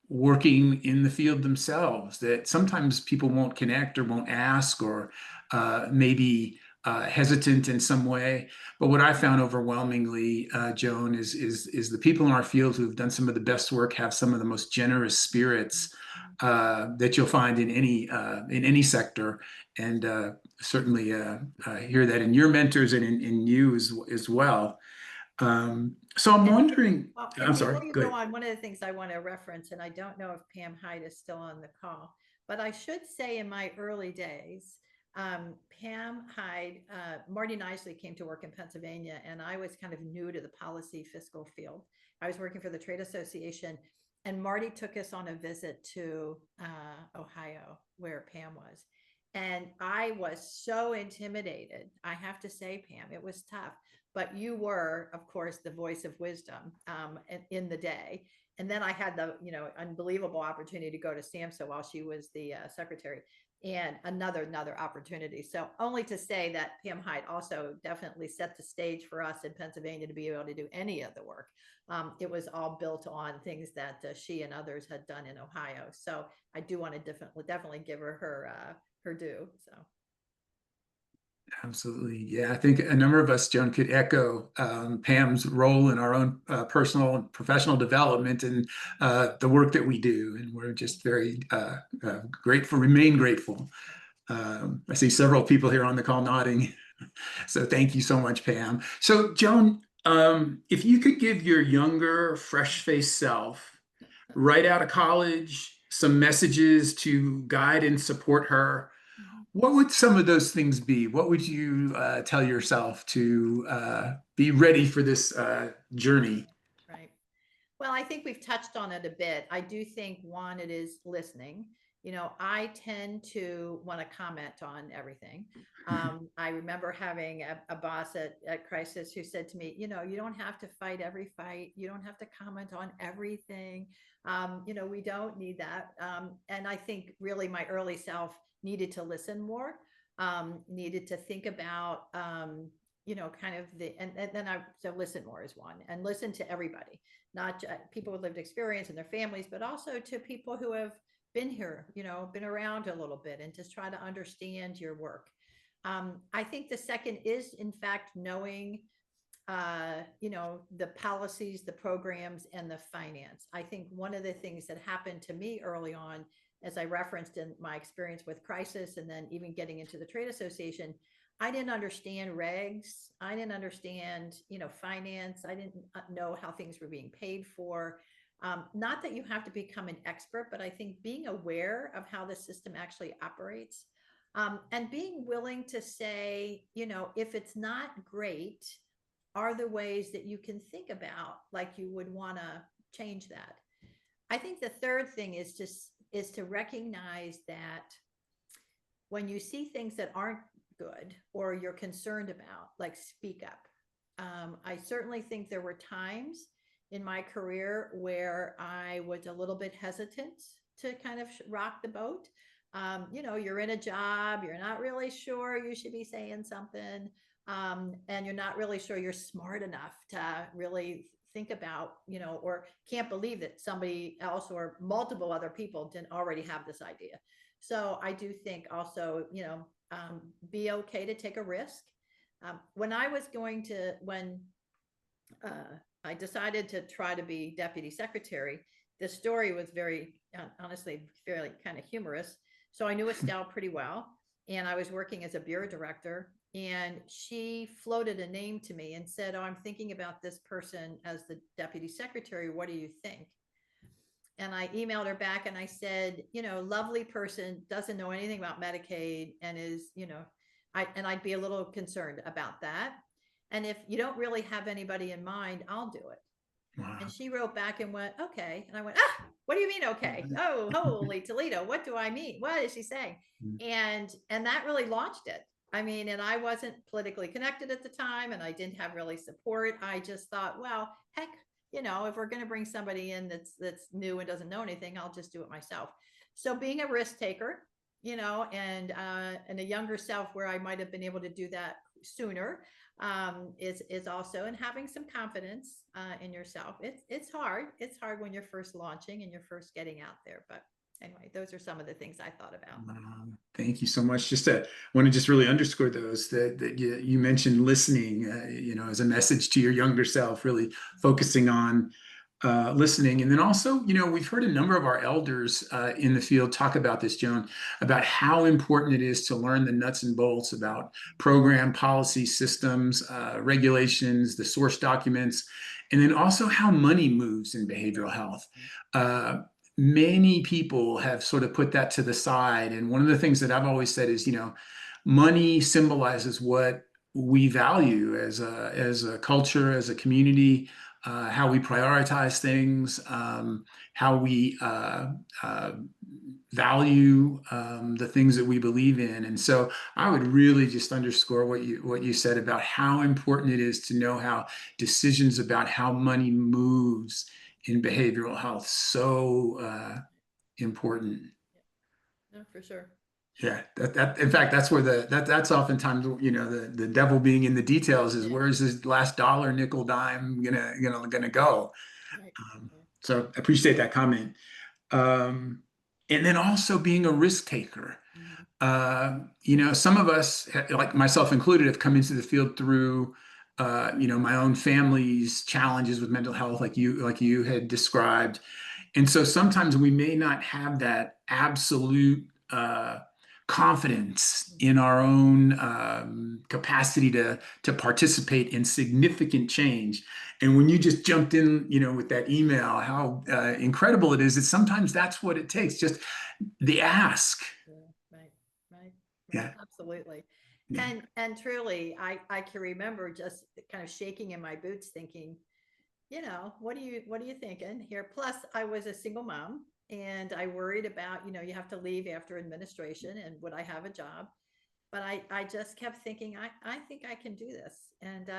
working in the field themselves, that sometimes people won't connect or won't ask, or maybe hesitant in some way. But what I found overwhelmingly, Joan, is the people in our field who have done some of the best work have some of the most generous spirits that you'll find in any sector. And certainly hear that in your mentors and in you as well. So I'm wondering, I'm sorry, before you go go ahead. on, one of the things I want to reference, and I don't know if Pam Hyde is still on the call, but I should say in my early days, Pam Hyde, Marty Nisley came to work in Pennsylvania, and I was kind of new to the policy fiscal field. I was working for the trade association, and Marty took us on a visit to Ohio, where Pam was. And I was so intimidated. I have to say, Pam, it was tough. But you were, of course, the voice of wisdom in the day. And then I had the unbelievable opportunity to go to SAMHSA while she was the secretary, and another opportunity. So only to say that Pam Hyde also definitely set the stage for us in Pennsylvania to be able to do any of the work. It was all built on things that she and others had done in Ohio. So I do want to definitely give her due. So. Absolutely. Yeah, I think a number of us, Joan, could echo Pam's role in our own personal and professional development and the work that we do. And we're just very grateful, remain grateful. I see several people here on the call nodding. So thank you so much, Pam. So Joan, if you could give your younger, fresh-faced self right out of college some messages to guide and support her, what would some of those things be? What would you tell yourself to be ready for this journey? Right. Well, I think we've touched on it a bit. I do think one, it is listening. I tend to want to comment on everything. I remember having a boss at Crisis who said to me, you don't have to fight every fight. You don't have to comment on everything. We don't need that. And I think really my early self needed to listen more, needed to think about, kind of so listen more is one, and listen to everybody, not just people with lived experience and their families, but also to people who have been here, been around a little bit, and just try to understand your work. I think the second is, in fact, knowing the policies, the programs, and the finance. I think one of the things that happened to me early on, as I referenced in my experience with crisis and then even getting into the trade association, I didn't understand regs. I didn't understand, finance. I didn't know how things were being paid for. Not that you have to become an expert, but I think being aware of how the system actually operates, and being willing to say, if it's not great, are there ways that you can think about, like you would want to change that? I think the third thing is to recognize that when you see things that aren't good or you're concerned about, like, speak up. I certainly think there were times in my career where I was a little bit hesitant to kind of rock the boat. You're in a job, you're not really sure you should be saying something, and you're not really sure you're smart enough to really think about, or can't believe that somebody else or multiple other people didn't already have this idea. So I do think also, be okay to take a risk. When I decided to try to be deputy secretary, the story was very, honestly, fairly kind of humorous. So I knew Estelle pretty well, and I was working as a bureau director, and she floated a name to me and said, "Oh, I'm thinking about this person as the deputy secretary. What do you think?" And I emailed her back and I said, lovely person, doesn't know anything about Medicaid, and is, I'd be a little concerned about that. And if you don't really have anybody in mind, I'll do it. Wow. And she wrote back and went, okay. And I went, what do you mean, okay? Oh, holy Toledo. What do I mean? What is she saying? And that really launched it. I mean, and I wasn't politically connected at the time, and I didn't have really support. I just thought, well, heck, if we're going to bring somebody in that's new and doesn't know anything, I'll just do it myself. So being a risk taker, and a younger self where I might have been able to do that sooner, is also, and having some confidence in yourself. It's hard. It's hard when you're first launching and you're first getting out there. But anyway, those are some of the things I thought about. Thank you so much. I want to really underscore those that you mentioned listening, as a message to your younger self, really focusing on listening. And then also, we've heard a number of our elders in the field talk about this, Joan, about how important it is to learn the nuts and bolts about program, policy, systems, regulations, the source documents, and then also how money moves in behavioral health. Many people have sort of put that to the side. And one of the things that I've always said is, money symbolizes what we value as a culture, as a community, how we prioritize things, how we value the things that we believe in. And so I would really just underscore what you said about how important it is to know how decisions about how money moves in behavioral health. So important. No, for sure. Yeah, that in fact, that's where that's oftentimes, the devil being in the details is, where is this last dollar, nickel, dime gonna go? Right. So I appreciate that comment. And then also being a risk taker. Some of us, like myself included, have come into the field through my own family's challenges with mental health, like you had described. And so sometimes we may not have that absolute confidence in our own capacity to participate in significant change. And when you just jumped in, with that email, how incredible it is that sometimes that's what it takes, just the ask. Right. Yeah, Absolutely. yeah. And truly, I can remember just kind of shaking in my boots thinking, what are you thinking here? Plus I was a single mom, and I worried about, you have to leave after administration, and would I have a job? But I just kept thinking, I think I can do this. And,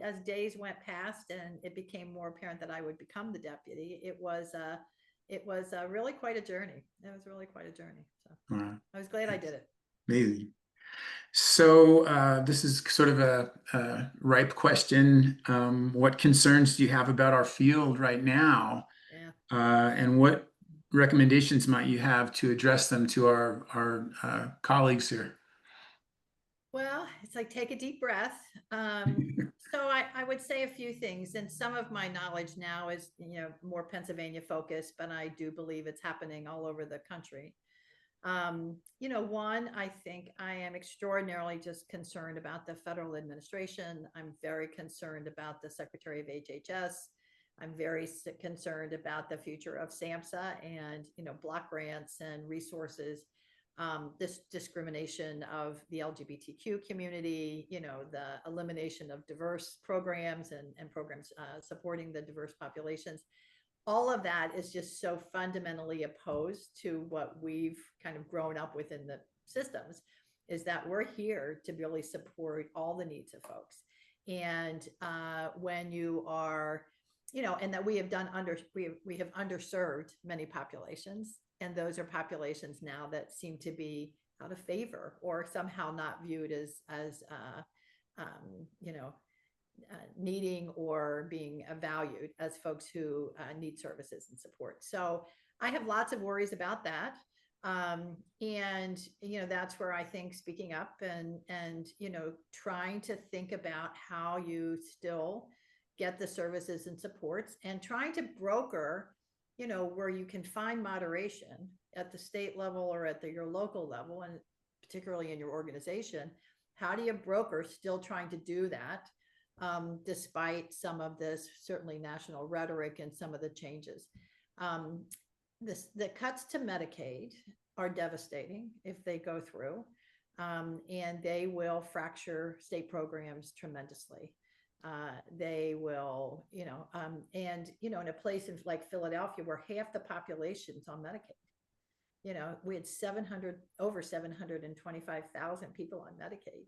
as days went past and it became more apparent that I would become the deputy, it was really quite a journey. It was really quite a journey. So Wow. I was glad I did it. Amazing. So this is sort of a ripe question. What concerns do you have about our field right now? Yeah. And what recommendations might you have to address them to our colleagues here? Well, it's like, take a deep breath. So I would say a few things, and some of my knowledge now is, more Pennsylvania focused, but I do believe it's happening all over the country. One, I think I am extraordinarily just concerned about the federal administration. I'm very concerned about the Secretary of HHS. I'm very concerned about the future of SAMHSA and, block grants and resources, this discrimination of the LGBTQ community, the elimination of diverse programs and programs supporting the diverse populations. All of that is just so fundamentally opposed to what we've kind of grown up with in the systems, is that we're here to really support all the needs of folks. And when you are, and that we have underserved many populations, and those are populations now that seem to be out of favor or somehow not viewed as needing or being valued as folks who need services and support. So I have lots of worries about that. And, that's where I think speaking up and, trying to think about how you still get the services and supports, and trying to broker, where you can find moderation at the state level or at your local level, and particularly in your organization. How do you broker still trying to do that? Despite some of this certainly national rhetoric and some of the changes. The cuts to Medicaid are devastating if they go through, and they will fracture state programs tremendously. They will, in a place like Philadelphia where half the population's on Medicaid. We had over 725,000 people on Medicaid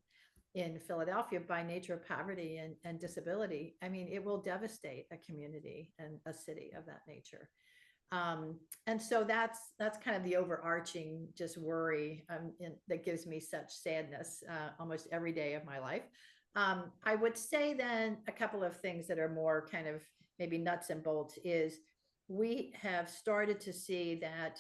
in Philadelphia by nature of poverty and disability. I mean, it will devastate a community and a city of that nature. And so that's kind of the overarching just worry that gives me such sadness almost every day of my life. I would say then a couple of things that are more kind of maybe nuts and bolts is we have started to see that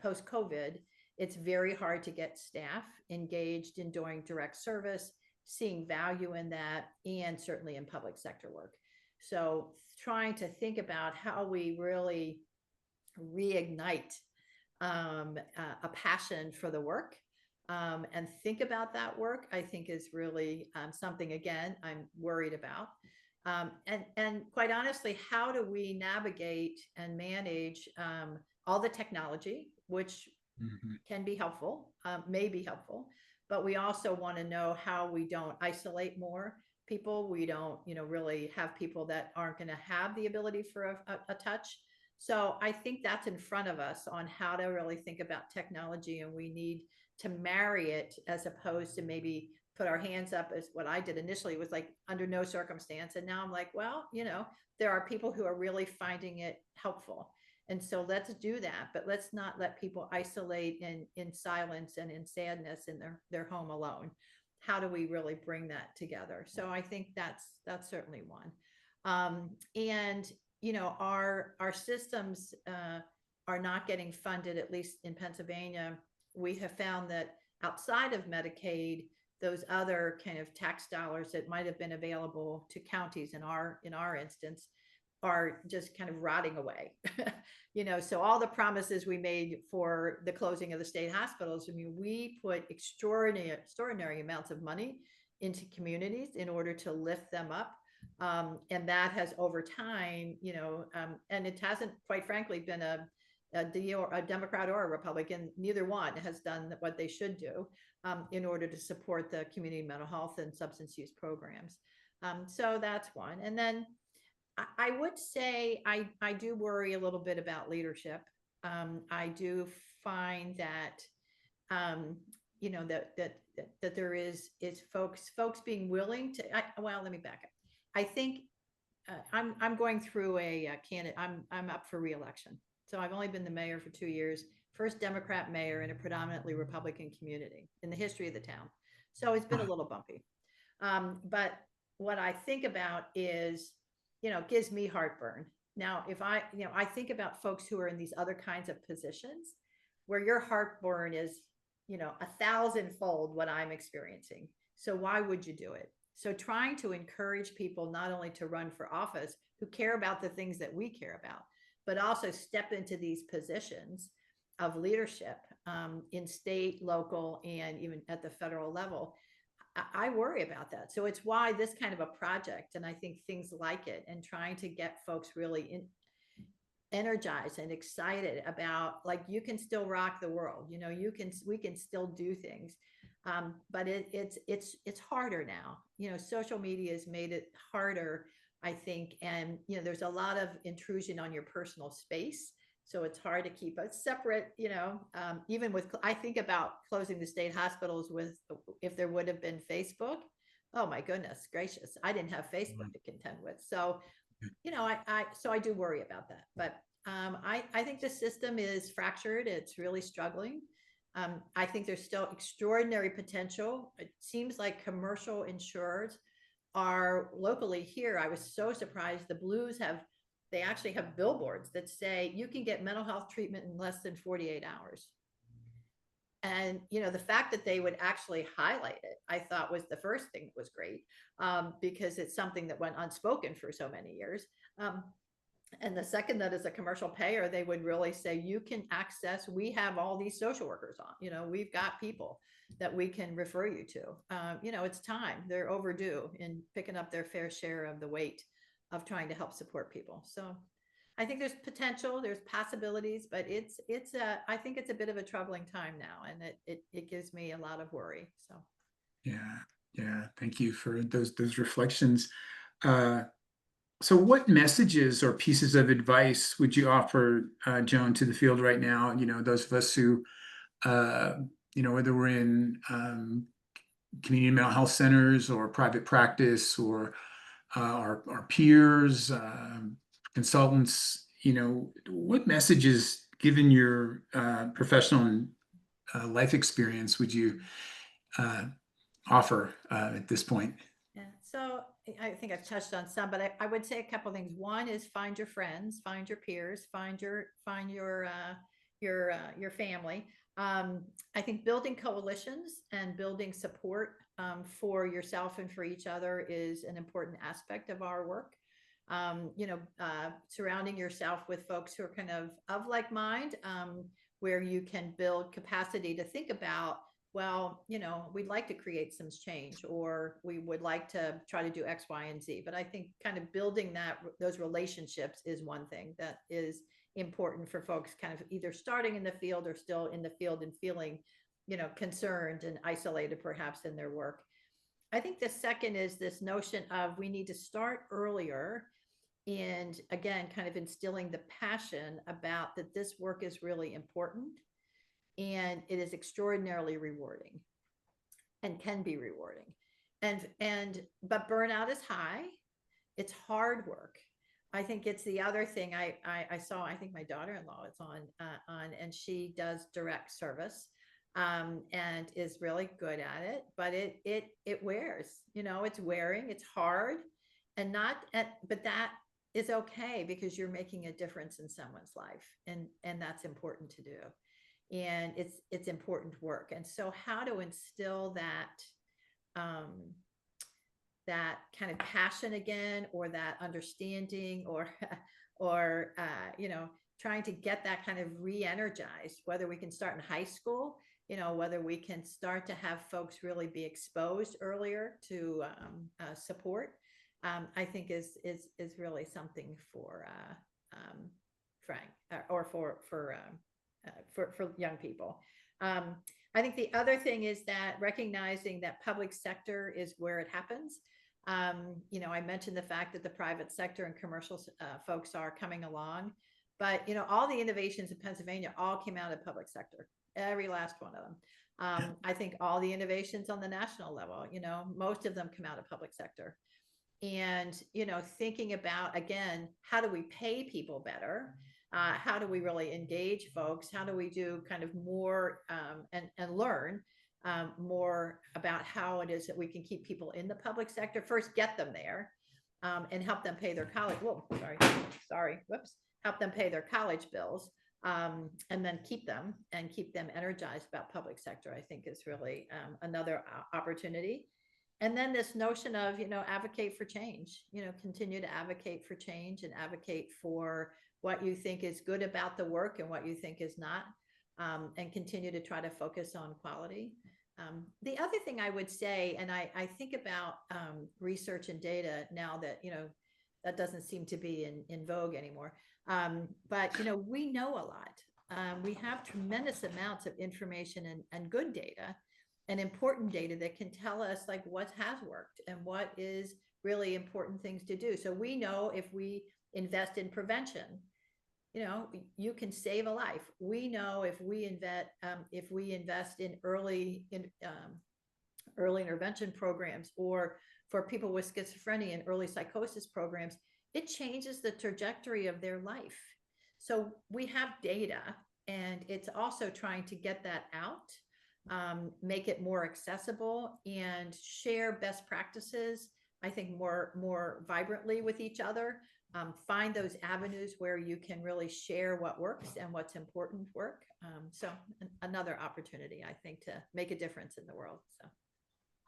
post-COVID, it's very hard to get staff engaged in doing direct service, seeing value in that, and certainly in public sector work. So trying to think about how we really reignite a passion for the work and think about that work, I think is really something, again, I'm worried about. And quite honestly, how do we navigate and manage all the technology, which can be helpful, may be helpful, but we also want to know how we don't isolate more people. We don't, really have people that aren't going to have the ability for a touch. So I think that's in front of us on how to really think about technology, and we need to marry it as opposed to maybe put our hands up, as what I did initially was like under no circumstance. And now I'm like, well, there are people who are really finding it helpful. And so let's do that, but let's not let people isolate in silence and in sadness in their home alone. How do we really bring that together? So I think that's certainly one. And our systems are not getting funded, at least in Pennsylvania. We have found that outside of Medicaid, those other kind of tax dollars that might have been available to counties in our instance are just kind of rotting away. So all the promises we made for the closing of the state hospitals, I mean, we put extraordinary amounts of money into communities in order to lift them up. And that has over time, and it hasn't, quite frankly, been a Democrat or a Republican, neither one has done what they should do in order to support the community mental health and substance use programs. So that's one. And then I would say I do worry a little bit about leadership. I do find that, that there is folks being willing to, well, let me back up. I think I'm going through a candidate. I'm up for re-election. So I've only been the mayor for 2 years, first Democrat mayor in a predominantly Republican community in the history of the town. So it's been a little bumpy. But what I think about is, gives me heartburn. Now, if I think about folks who are in these other kinds of positions where your heartburn is, 1,000-fold what I'm experiencing. So why would you do it? So trying to encourage people not only to run for office who care about the things that we care about, but also step into these positions of leadership in state, local, and even at the federal level. I worry about that. So it's why this kind of a project, and I think things like it, and trying to get folks really energized and excited about, like, you can still rock the world. We can still do things. But it's harder now. Social media has made it harder, I think. And, there's a lot of intrusion on your personal space. So it's hard to keep it separate, even with, I think about closing the state hospitals if there would have been Facebook. Oh my goodness gracious. I didn't have Facebook to contend with. So, I do worry about that, but I think the system is fractured. It's really struggling. I think there's still extraordinary potential. It seems like commercial insurers are locally here. I was so surprised. The Blues they actually have billboards that say you can get mental health treatment in less than 48 hours. And, the fact that they would actually highlight it, I thought was the first thing that was great, because it's something that went unspoken for so many years. And the second, that as a commercial payer, they would really say, you can access, we have all these social workers on, we've got people that we can refer you to. It's time. They're overdue in picking up their fair share of the weight of trying to help support people. So I think there's potential, there's possibilities, but I think it's a bit of a troubling time now, and it gives me a lot of worry. So. Yeah. Thank you for those reflections. So what messages or pieces of advice would you offer, Joan, to the field right now? Those of us who, whether we're in community mental health centers or private practice, or our peers, consultants, what messages, given your professional and life experience, would you offer at this point? Yeah. So I think I've touched on some, but I would say a couple of things. One is find your friends, find your peers, find your family. I think building coalitions and building support for yourself and for each other is an important aspect of our work. Surrounding yourself with folks who are kind of like mind, where you can build capacity to think about, well, we'd like to create some change, or we would like to try to do X, Y, and Z. But I think kind of building those relationships is one thing that is important for folks kind of either starting in the field or still in the field and feeling, concerned and isolated perhaps in their work. I think the second is this notion of we need to start earlier, and again, kind of instilling the passion about that this work is really important. And it is extraordinarily rewarding and can be rewarding. But burnout is high. It's hard work. I think it's the other thing I saw. I think my daughter-in-law is on, and she does direct service, and is really good at it. But it wears. It's wearing. It's hard, but that is okay, because you're making a difference in someone's life, and that's important to do. And it's important work. And so how to instill that kind of passion again, or that understanding, or trying to get that kind of re-energized, whether we can start in high school, whether we can start to have folks really be exposed earlier to support, I think is really something for Frank, or for young people. I think the other thing is that recognizing that public sector is where it happens. I mentioned the fact that the private sector and commercial folks are coming along, but all the innovations in Pennsylvania all came out of public sector, every last one of them. I think all the innovations on the national level, most of them come out of public sector. And thinking about, again, how do we pay people better? How do we really engage folks? How do we do kind of more and learn more about how it is that we can keep people in the public sector? First, get them there and help them pay their college. Help them pay their college bills, and then keep them energized about public sector, I think is really another opportunity. And then this notion of, advocate for change, continue to advocate for change and advocate for what you think is good about the work and what you think is not, and continue to try to focus on quality. The other thing I would say, and I think about research and data now that, that doesn't seem to be in vogue anymore. But, we know a lot. We have tremendous amounts of information and good data and important data that can tell us like what has worked and what is really important things to do. So we know if we invest in prevention, you can save a life. We know if we invest in early intervention programs, or for people with schizophrenia and early psychosis programs, it changes the trajectory of their life. So we have data, and it's also trying to get that out, make it more accessible, and share best practices, I think, more vibrantly with each other. Find those avenues where you can really share what works and what's important work. So another opportunity, I think, to make a difference in the world. So.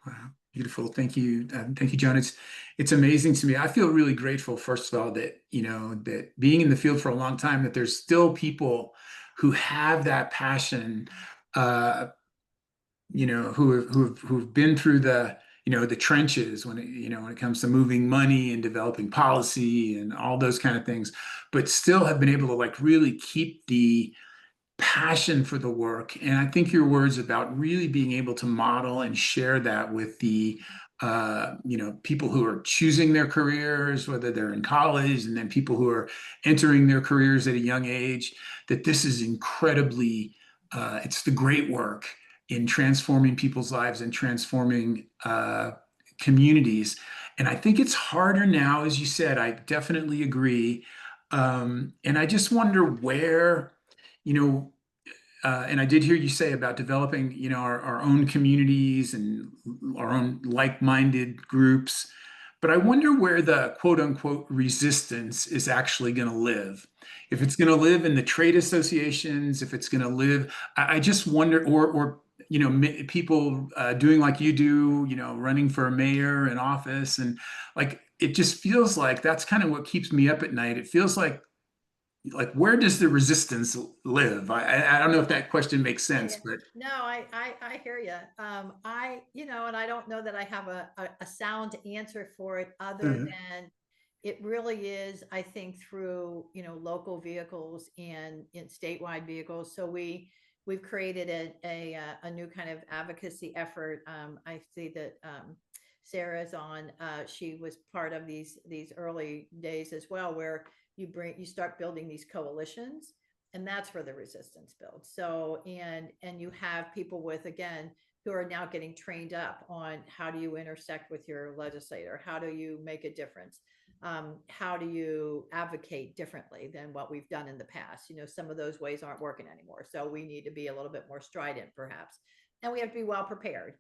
Wow, beautiful. Thank you. Thank you, John. It's amazing to me. I feel really grateful, first of all, that, that being in the field for a long time, that there's still people who have that passion, who've been through the trenches when it comes to moving money and developing policy and all those kind of things, but still have been able to like really keep the passion for the work. And I think your words about really being able to model and share that with the people who are choosing their careers, whether they're in college, and then people who are entering their careers at a young age, that this is incredibly, it's the great work in transforming people's lives and transforming communities. And I think it's harder now, as you said. I definitely agree. And I just wonder where, and I did hear you say about developing, our own communities and our own like-minded groups. But I wonder where the quote unquote resistance is actually going to live. If it's going to live in the trade associations, if it's going to live, I just wonder, or people doing like you do, running for a mayor in office. And like, it just feels like that's kind of what keeps me up at night. It feels like where does the resistance live? I don't know if that question makes sense, but no, I hear you. And I don't know that I have a sound answer for it, other than it really is, I think, through local vehicles and in statewide vehicles. So we've created a new kind of advocacy effort. I see that Sarah's on. She was part of these early days as well, where you start building these coalitions, and that's where the resistance builds. So and you have people who are now getting trained up on how do you intersect with your legislator, how do you make a difference, how do you advocate differently than what we've done in the past. Some of those ways aren't working anymore, so we need to be a little bit more strident perhaps, and we have to be well prepared,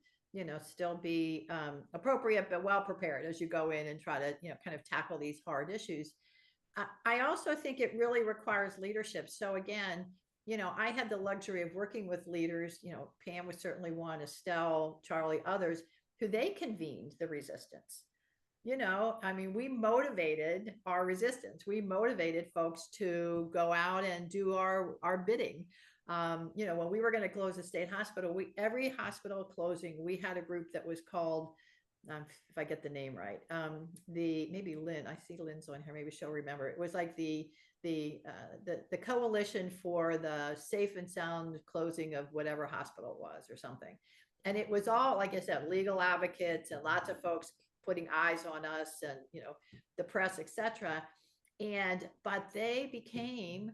still be appropriate but well prepared as you go in and try to kind of tackle these hard issues. I also think it really requires leadership. So again, I had the luxury of working with leaders, Pam was certainly one, Estelle, Charlie, others, who they convened the resistance. We motivated our resistance. We motivated folks to go out and do our bidding. When we were going to close a state hospital, every hospital closing, we had a group that was called, if I get the name right, maybe Lynn, I see Lynn's on here, maybe she'll remember. It was like the coalition for the safe and sound closing of whatever hospital it was or something. And it was all, like I said, legal advocates and lots of folks putting eyes on us and, the press, etc. But they became,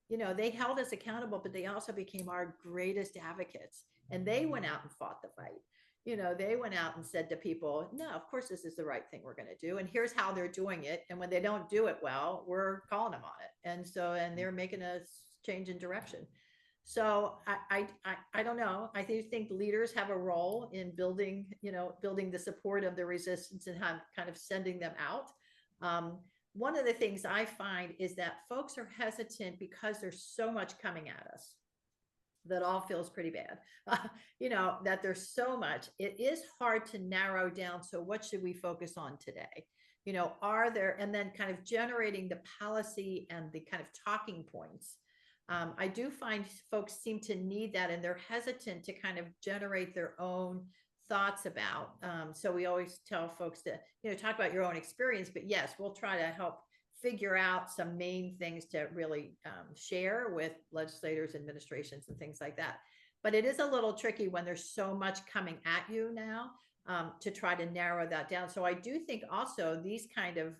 they held us accountable, but they also became our greatest advocates. And they went out and fought the fight. They went out and said to people, no, of course, this is the right thing we're going to do. And here's how they're doing it. And when they don't do it well, we're calling them on it. And they're making a change in direction. So I don't know. I think leaders have a role in building the support of the resistance and kind of sending them out. One of the things I find is that folks are hesitant because there's so much coming at us. that all feels pretty bad. That there's so much, it is hard to narrow down. So what should we focus on today? Are there, and then kind of generating the policy and the kind of talking points. I do find folks seem to need that, and they're hesitant to kind of generate their own thoughts about. So we always tell folks to, talk about your own experience, but yes, we'll try to help figure out some main things to really share with legislators, administrations, and things like that. But it is a little tricky when there's so much coming at you now, to try to narrow that down. So I do think also these kind of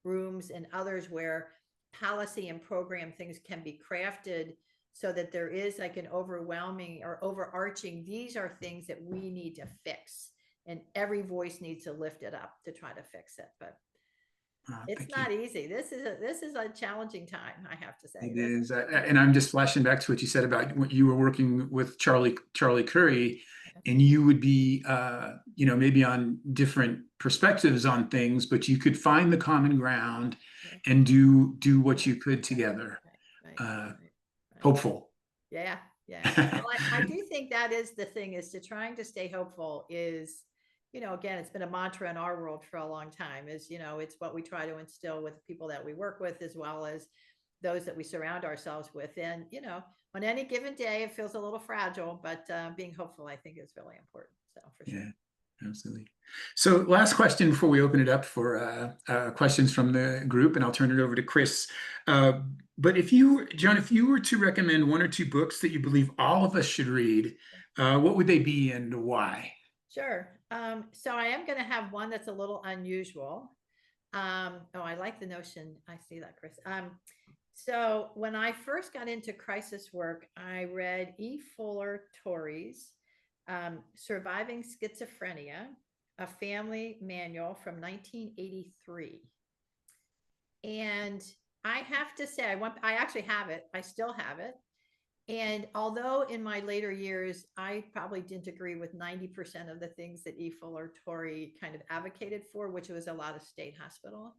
rooms and others where policy and program things can be crafted so that there is like an overwhelming or overarching, these are things that we need to fix, and every voice needs to lift it up to try to fix it. But it's not easy. This is a challenging time, I have to say. It is, and I'm just flashing back to what you said about when you were working with Charlie Curry, and you would be, maybe on different perspectives on things, but you could find the common ground and do what you could together. Right. Hopeful. Yeah. Well, I do think that is the thing, is to trying to stay hopeful is, again, it's been a mantra in our world for a long time, is, it's what we try to instill with people that we work with, as well as those that we surround ourselves with. And, on any given day, it feels a little fragile, but being hopeful, I think, is really important. So for sure. Yeah, absolutely. So last question before we open it up for questions from the group, and I'll turn it over to Chris. But Joan, if you were to recommend one or two books that you believe all of us should read, what would they be and why? Sure. So I am going to have one that's a little unusual. I like the notion. I see that, Chris. So when I first got into crisis work, I read E. Fuller Torrey's Surviving Schizophrenia, a Family Manual from 1983. And I have to say, I actually have it. I still have it. And although in my later years, I probably didn't agree with 90% of the things that E. Fuller Torrey kind of advocated for, which was a lot of state hospital,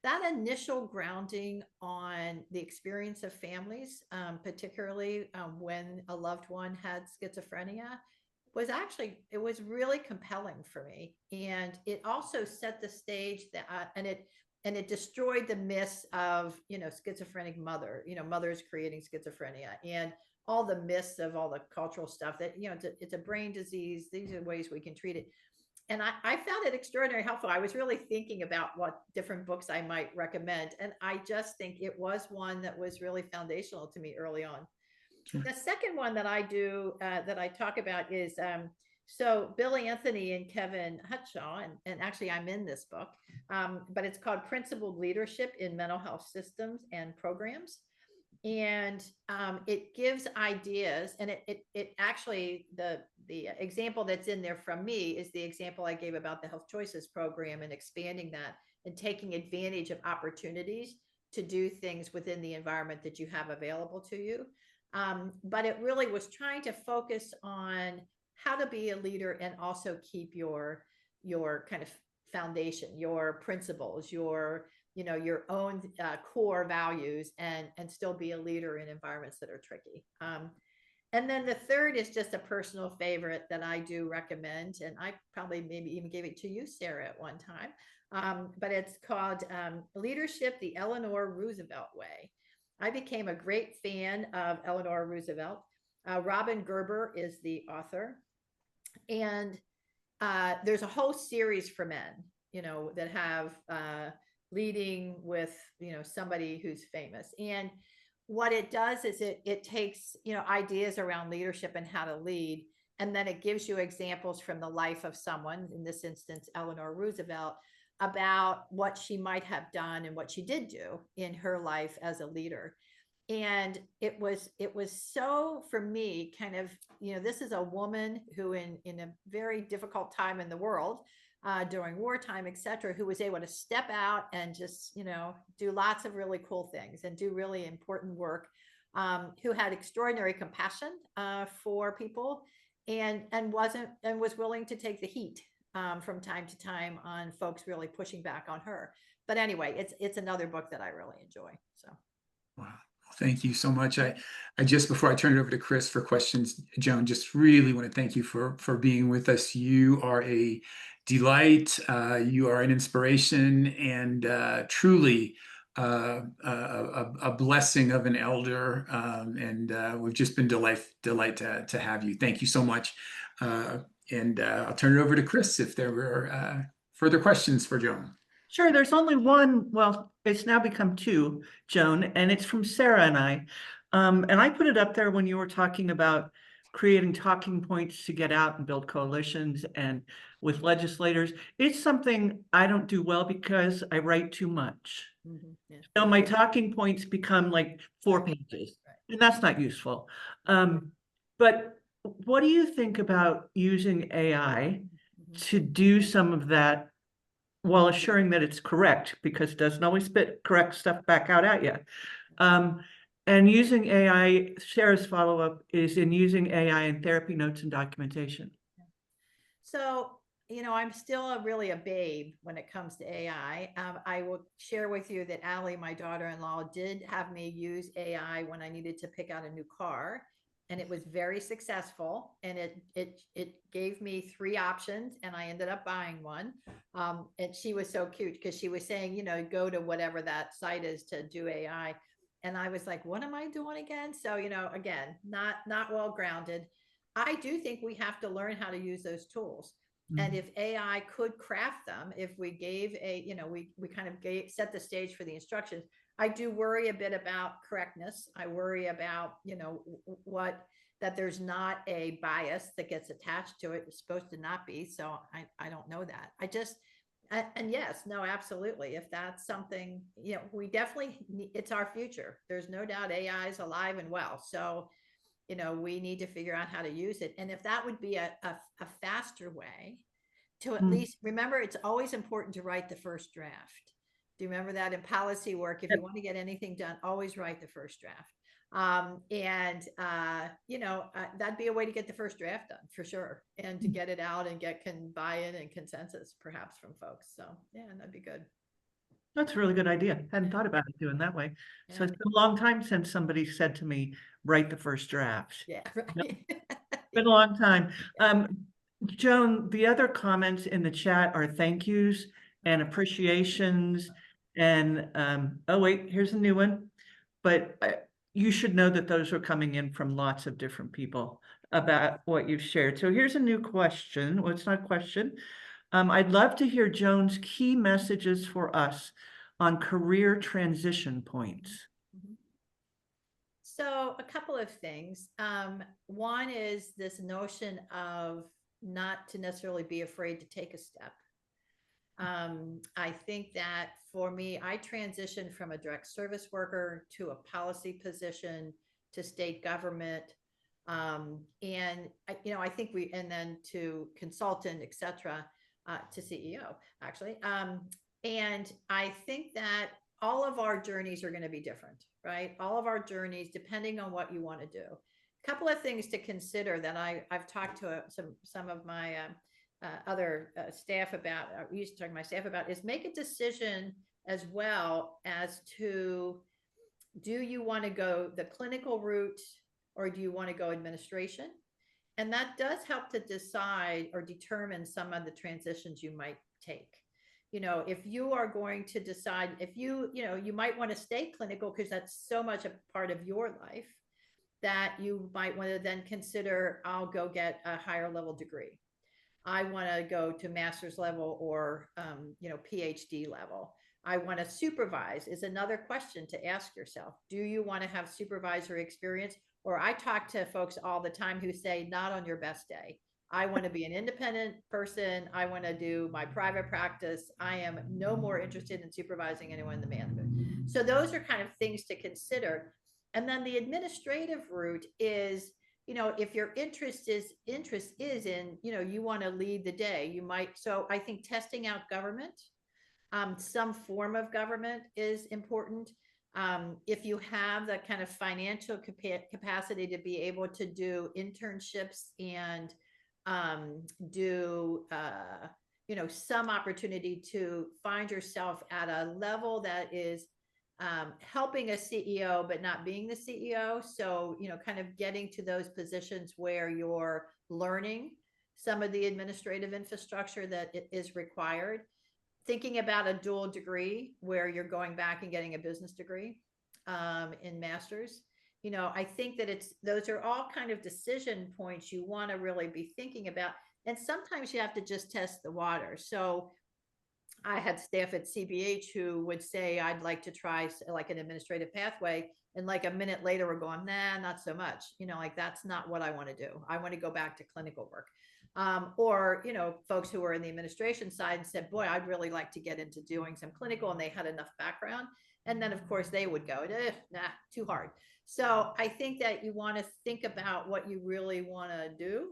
that initial grounding on the experience of families, particularly when a loved one had schizophrenia, it was really compelling for me. And it also set the stage that, and it destroyed the myths of, schizophrenic mothers creating schizophrenia, and all the myths of all the cultural stuff that, it's a brain disease. These are ways we can treat it. And I found it extraordinarily helpful. I was really thinking about what different books I might recommend. And I just think it was one that was really foundational to me early on. Sure. The second one that I do, that I talk about is, so Bill Anthony and Kevin Hutshaw, and actually I'm in this book, but it's called Principled Leadership in Mental Health Systems and Programs. And it gives ideas, and it actually, the example that's in there from me is the example I gave about the HealthChoices program, and expanding that and taking advantage of opportunities to do things within the environment that you have available to you. But it really was trying to focus on how to be a leader and also keep your kind of foundation, your principles, your own core values, and still be a leader in environments that are tricky. And then the third is just a personal favorite that I do recommend, and I probably maybe even gave it to you, Sarah, at one time. But it's called Leadership the Eleanor Roosevelt Way. I became a great fan of Eleanor Roosevelt. Robin Gerber is the author. And there's a whole series for men, that have leading with, somebody who's famous. And what it does is it takes, ideas around leadership and how to lead. And then it gives you examples from the life of someone, in this instance, Eleanor Roosevelt, about what she might have done and what she did do in her life as a leader. And it was so, for me, kind of, this is a woman who in a very difficult time in the world, during wartime, et cetera, who was able to step out and just, do lots of really cool things and do really important work, who had extraordinary compassion for people, and was willing to take the heat from time to time on folks really pushing back on her. But anyway, it's another book that I really enjoy. So. Wow. Thank you so much. I just, before I turn it over to Chris for questions, Joan, just really want to thank you for being with us. You are a delight. You are an inspiration, and truly a blessing of an elder. And we've just been delight to have you. Thank you so much. And I'll turn it over to Chris if there were further questions for Joan. Sure, there's only one, well, it's now become two, Joan, and it's from Sarah and I. And I put it up there when you were talking about creating talking points to get out and build coalitions and with legislators. It's something I don't do well because I write too much. Yeah. So my talking points become like 4 pages, and that's not useful. But what do you think about using AI to do some of that while assuring that it's correct, because it doesn't always spit correct stuff back out at you? And using AI, Sarah's follow-up is in using AI in therapy notes and documentation. So, I'm still really a babe when it comes to AI. I will share with you that Allie, my daughter-in-law, did have me use AI when I needed to pick out a new car, and it was very successful. And it gave me 3 options, and I ended up buying one. And she was so cute because she was saying, go to whatever that site is to do AI. And I was like, what am I doing again? So, again, not well grounded. I do think we have to learn how to use those tools. And if AI could craft them, if we gave we kind of set the stage for the instructions. I do worry a bit about correctness. I worry about, that there's not a bias that gets attached to it. It's supposed to not be. So I don't know that. And yes, no, absolutely. If that's something, we definitely, it's our future. There's no doubt AI is alive and well. So, we need to figure out how to use it. And if that would be a faster way to at least remember, it's always important to write the first draft. Do you remember that in policy work? If you want to get anything done, always write the first draft. That'd be a way to get the first draft done for sure. And to get it out and get buy-in and consensus perhaps from folks. So yeah, that'd be good. That's a really good idea. Hadn't thought about it doing that way. So it's been a long time since somebody said to me, write the first draft. Yeah, right. Been a long time. Joan, the other comments in the chat are thank yous and appreciations. And oh wait, here's a new one. But you should know that those are coming in from lots of different people about what you've shared. So here's a new question. Well, it's not a question. I'd love to hear Joan's key messages for us on career transition points. So a couple of things. One is this notion of not to necessarily be afraid to take a step. I think that for me, I transitioned from a direct service worker to a policy position to state government. And then to consultant, et cetera, to CEO actually. And I think that all of our journeys are going to be different, right? All of our journeys, depending on what you want to do. A couple of things to consider that I've talked to some of my other staff about, we used to talk to my staff about, is make a decision as well as to, do you want to go the clinical route or do you want to go administration? And that does help to decide or determine some of the transitions you might take. If you are going to decide, if you might want to stay clinical because that's so much a part of your life, that you might want to then consider, I'll go get a higher level degree. I want to go to master's level or, PhD level. I want to supervise is another question to ask yourself. Do you want to have supervisory experience? Or I talk to folks all the time who say, not on your best day. I want to be an independent person. I want to do my private practice. I am no more interested in supervising anyone in the management. So those are kind of things to consider. And then the administrative route is, if your interest is in, you want to lead the day, you might. So I think testing out government, some form of government is important. If you have that kind of financial capacity to be able to do internships and do some opportunity to find yourself at a level that is helping a CEO, but not being the CEO. So, kind of getting to those positions where you're learning some of the administrative infrastructure that is required. Thinking about a dual degree where you're going back and getting a business degree in master's. I think that those are all kind of decision points you want to really be thinking about. And sometimes you have to just test the water. So I had staff at CBH who would say, I'd like to try like an administrative pathway. And like a minute later, we're going, nah, not so much. Like that's not what I want to do. I want to go back to clinical work. Or, folks who were in the administration side and said, boy, I'd really like to get into doing some clinical, and they had enough background. And then of course they would go, nah, too hard. So I think that you want to think about what you really want to do,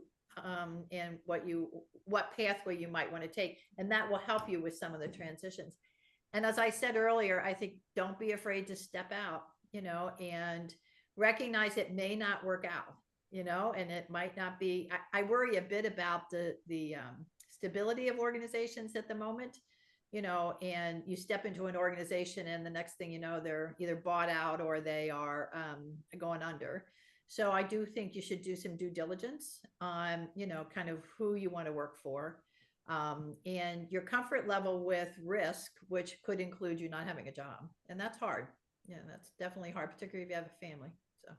and what pathway you might want to take. And that will help you with some of the transitions. And as I said earlier, I think don't be afraid to step out, and recognize it may not work out. And it might not be, I worry a bit about the stability of organizations at the moment, and you step into an organization and the next thing you know, they're either bought out or they are going under. So I do think you should do some due diligence on, kind of who you want to work for, and your comfort level with risk, which could include you not having a job. And that's hard. Yeah, that's definitely hard, particularly if you have a family. So.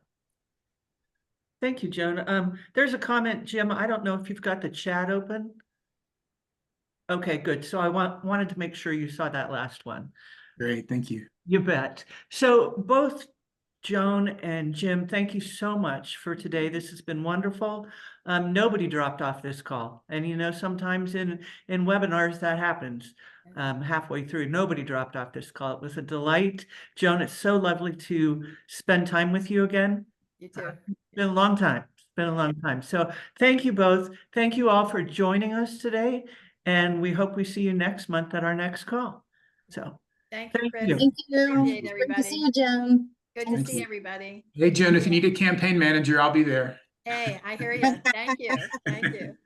Thank you, Joan. There's a comment, Jim. I don't know if you've got the chat open. Okay, good. So I wanted to make sure you saw that last one. Great, thank you. You bet. So both Joan and Jim, thank you so much for today. This has been wonderful. Nobody dropped off this call. And sometimes in webinars that happens halfway through. Nobody dropped off this call. It was a delight. Joan, it's so lovely to spend time with you again. You too. It's been a long time. It's been a long time. So thank you both. Thank you all for joining us today. And we hope we see you next month at our next call. So thank you, Chris. you. Thank you. Appreciate Good everybody. to see you, Jim. Good to Thank see you. everybody. Hey, Joan, if you need a campaign manager, I'll be there. Hey, I hear you. Thank you. Thank you.